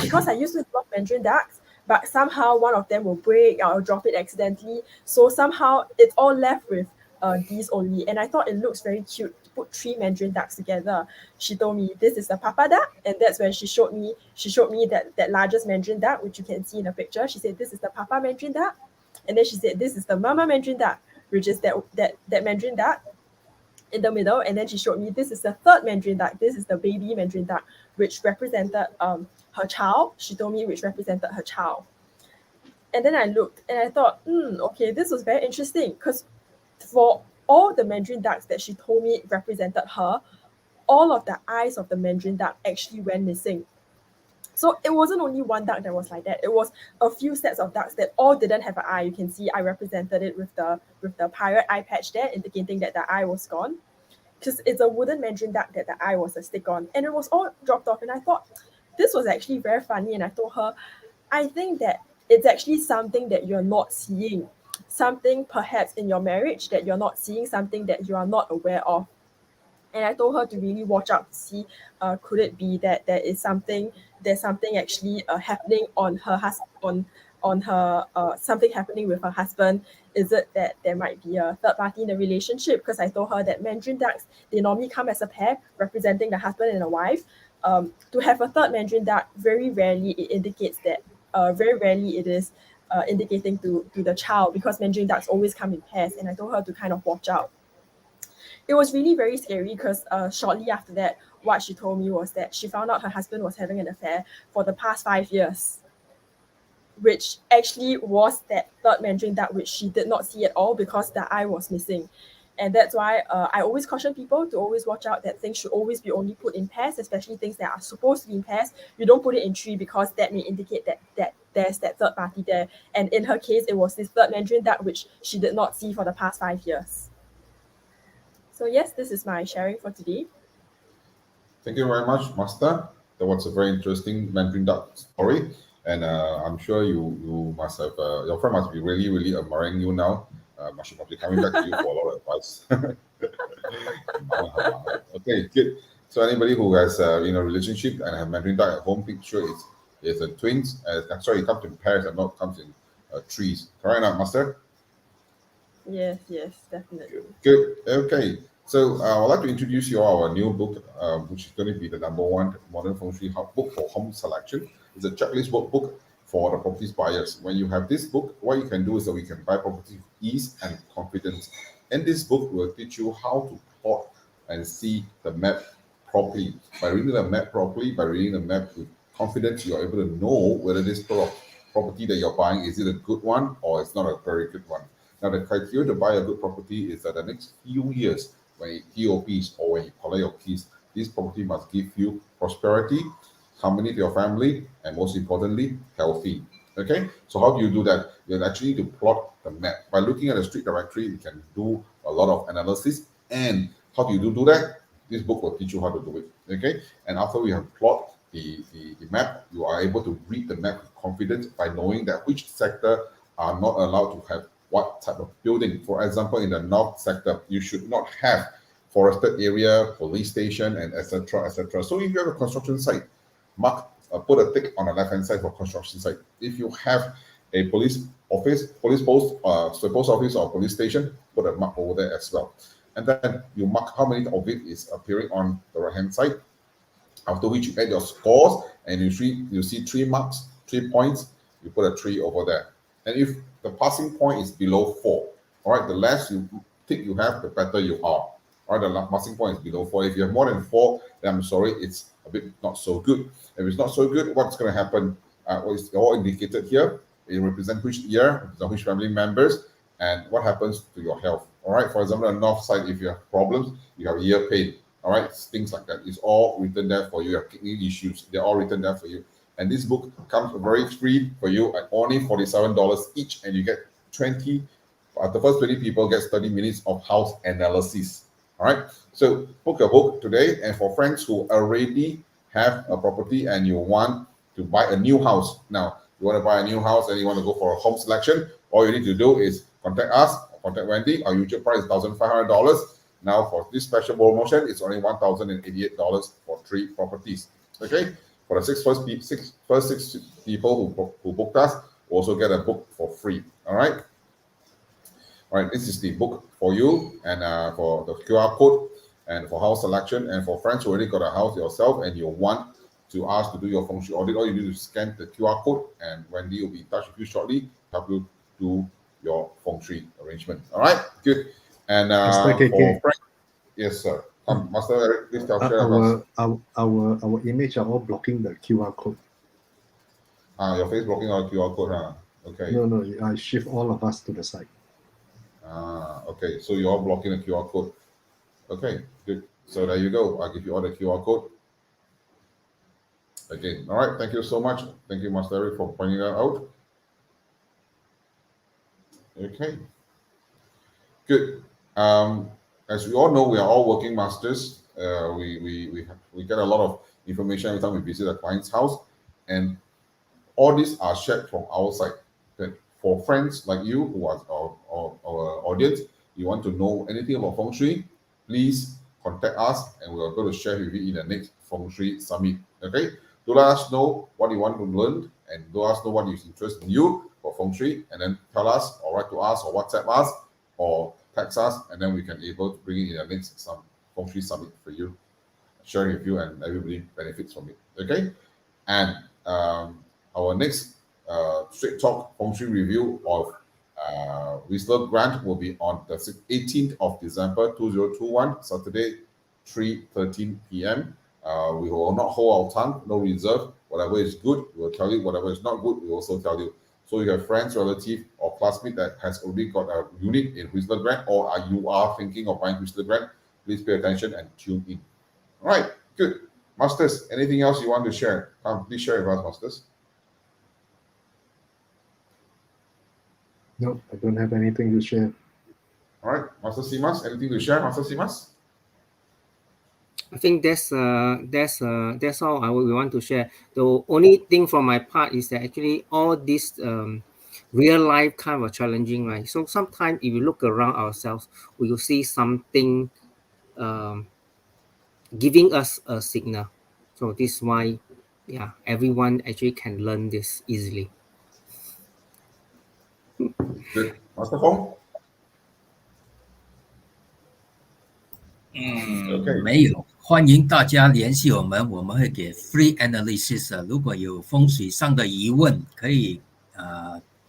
because I used to love Mandarin ducks, but somehow one of them will break or drop it accidentally. So somehow it's all left with these only. And I thought it looks very cute to put three Mandarin ducks together. She told me this is the Papa duck, and that's when she showed me that largest Mandarin duck, which you can see in the picture. She said this is the Papa Mandarin duck. And then she said, this is the Mama Mandarin duck, which is that Mandarin duck in the middle. And then she showed me, this is the third Mandarin duck. This is the baby Mandarin duck, which represented her child. She told me which represented her child. And then I looked and I thought, okay, this was very interesting because for all the Mandarin ducks that she told me represented her, all of the eyes of the Mandarin duck actually went missing. So it wasn't only one duck that was like that. It was a few sets of ducks that all didn't have an eye. You can see I represented it with the pirate eye patch there, indicating that the eye was gone. Because it's a wooden Mandarin duck that the eye was a stick on. And it was all dropped off. And I thought this was actually very funny. And I told her, I think that it's actually something that you're not seeing. Something perhaps in your marriage that you're not seeing, something that you are not aware of. And I told her to really watch out to see, could it be that there's something actually happening on her husband, on her something happening with her husband? Is it that there might be a third party in the relationship? Because I told her that Mandarin ducks, they normally come as a pair representing the husband and the wife. To have a third Mandarin duck, very rarely it indicates that. Very rarely it is indicating to the child, because Mandarin ducks always come in pairs. And I told her to kind of watch out. It was really very scary because shortly after that, what she told me was that she found out her husband was having an affair for the past 5 years, which actually was that third Mandarin duck, which she did not see at all because the eye was missing. And that's why I always caution people to always watch out that things should always be only put in pairs, especially things that are supposed to be in pairs. You don't put it in three because that may indicate that there's that third party there. And in her case, it was this third Mandarin duck, which she did not see for the past 5 years. So yes, this is my sharing for today. Thank you very much, Master. That was a very interesting Mandarin duck story. And I'm sure you must have, your friend must be really, really admiring you now. She must be coming back to you for a lot of advice. Okay, good. So anybody who has in a relationship and have Mandarin duck at home, make sure it's a twins. Sorry, it comes in pairs and not comes in trees. Correct, not master? Yes, definitely. Good. Okay. So I'd like to introduce you all our new book, which is going to be the #1 modern feng shui book for home selection. It's a checklist workbook for the property buyers. When you have this book, what you can do is that we can buy property with ease and confidence. And this book will teach you how to plot and see the map properly. By reading the map properly, by reading the map with confidence, you're able to know whether this property that you're buying is it a good one or it's not a very good one. Now, the criteria to buy a good property is that the next few years, when it TOPs or when you collect your keys, this property must give you prosperity, harmony to your family, and most importantly, healthy. Okay, so how do you do that? You actually need to plot the map. By looking at the street directory, you can do a lot of analysis. And how do you do that? This book will teach you how to do it. Okay, and after we have plot the map, you are able to read the map with confidence by knowing that which sector are not allowed to have what type of building. For example, in the north sector, you should not have forested area, police station, and etc. etc. So if you have a construction site, mark put a tick on the left hand side for construction site. If you have a police office, police post, post office or police station, put a mark over there as well. And then you mark how many of it is appearing on the right hand side. After which you add your scores and you see 3 marks, 3 points, you put a 3 over there. And if the passing point is below 4, all right, the less you tick you have, the better you are. All right, the passing point is below 4. If you have more than 4, then I'm sorry, it's a bit not so good. If it's not so good, what's going to happen? What is all indicated here? It represents which year, which family members, and what happens to your health. All right, for example, on the north side, if you have problems, you have ear pain. All right, things like that. It's all written there for you. You have kidney issues, they're all written there for you. And this book comes very free for you at only $47 each, and you get 20. The first 20 people gets 30 minutes of house analysis. All right, so book a book today. And for friends who already have a property and you want to buy a new house, now you want to buy a new house and you want to go for a home selection, all you need to do is contact us, contact Wendy. Our usual price is $1,500. Now for this special promotion, it's only $1,088 for 3 properties. Okay, for the first six people who booked us, also get a book for free. All right. All right, this is the book for you, and for the QR code, and for house selection, and for friends who already got a house yourself and you want to ask to do your feng shui audit, all you need to scan the QR code, and Wendy will be in touch with you shortly, help you do your feng shui arrangement. All right, good. And Mr. KK. for friends, yes, sir. Master Eric, please share with us. Our image are all blocking the QR code. Your face blocking our QR code, huh? Okay. No, I shift all of us to the side. Okay, so you're all blocking the QR code. Okay, good. So there you go. I'll give you all the QR code. Again, all right. Thank you so much. Thank you, Master Eric, for pointing that out. Okay, good. As we all know, we are all working masters. We get a lot of information every time we visit a client's house, and all these are shared from our side. Okay. For friends like you who are our audience, you want to know anything about feng shui, please contact us, and we are going to share with you in the next feng shui summit. Okay, do let us know what you want to learn, and do let us know what is interested in you for feng shui, and then tell us, or write to us, or WhatsApp us, or text us, and then we can able to bring it in the next feng shui summit for you, sharing with you, and everybody benefits from it. Okay, and our next Straight Talk Feng Shui review of Whistler Grant will be on the 18th of December 2021, Saturday, 3:13 p.m. We will not hold our tongue, no reserve. Whatever is good, we will tell you. Whatever is not good, we will also tell you. So if you have friends, relative, or classmate that has already got a unit in Whistler Grant, or you are thinking of buying Whistler Grant, please pay attention and tune in. All right, good. Masters, anything else you want to share? Please share with us, Masters. No, I don't have anything to share. All right, Master Simas, anything to share, Master Simas? I think that's all we want to share. The only thing from my part is that actually all this real life kind of challenging, right? So sometimes if we look around ourselves, we will see something giving us a signal. So this is why, yeah, everyone actually can learn this easily. Good. Master Fong? ，OK，没有，欢迎大家联系我们，我们会给 free analysis 的。如果有风水上的疑问，可以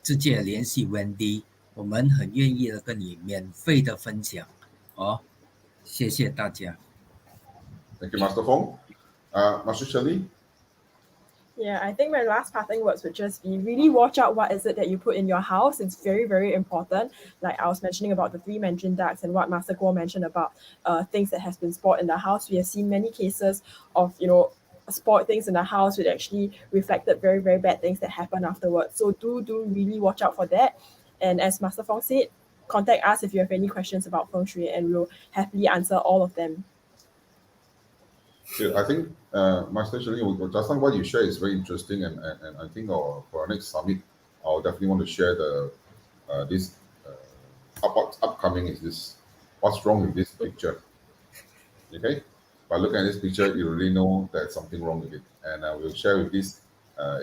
直接联系 Wendy，我们很愿意的跟你免费的分享。哦，谢谢大家。Thank you, Master Fong. Master Shirley? Yeah, I think my last parting words would just be really watch out what is it that you put in your house. It's very, very important. Like I was mentioning about the 3 mandarin ducks and what Master Guo mentioned about things that has been spoiled in the house. We have seen many cases of, spoiled things in the house which actually reflected very, very bad things that happen afterwards. So do really watch out for that. And as Master Fong said, contact us if you have any questions about Feng Shui and we'll happily answer all of them. I think, Master Shirley, just now what you share is very interesting, and I think for our next summit, I'll definitely want to share this upcoming is this, what's wrong with this picture. Okay, by looking at this picture, you really know there's something wrong with it, and we'll share with this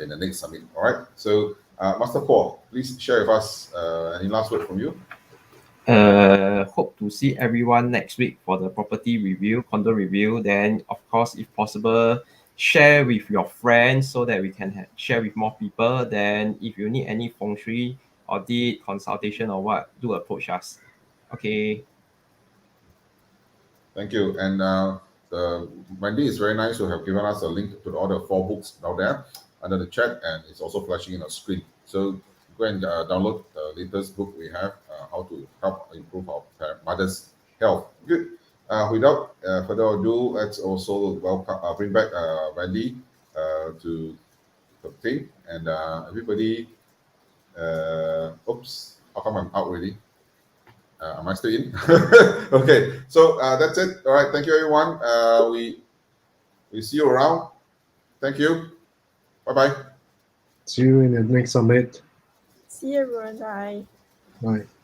in the next summit. All right. So, Master Paul, please share with us any last word from you. Hope to see everyone next week for the property review, condo review. Then, of course, if possible, share with your friends so that we can share with more people. Then, if you need any feng shui audit consultation or what, do approach us. Okay. Thank you. And Wendy is very nice to have given us a link to all the 4 books down there under the chat, and it's also flashing in our screen. So go and download the latest book we have, how to help improve our mother's health. Good. Without further ado, let's also bring back Wendy to the thing, and everybody. Oops, how come I'm out already? Am I still in? Okay, so that's it. All right, thank you, everyone. We see you around. Thank you. Bye-bye. See you in the next summit. See you everyone. Bye. Bye.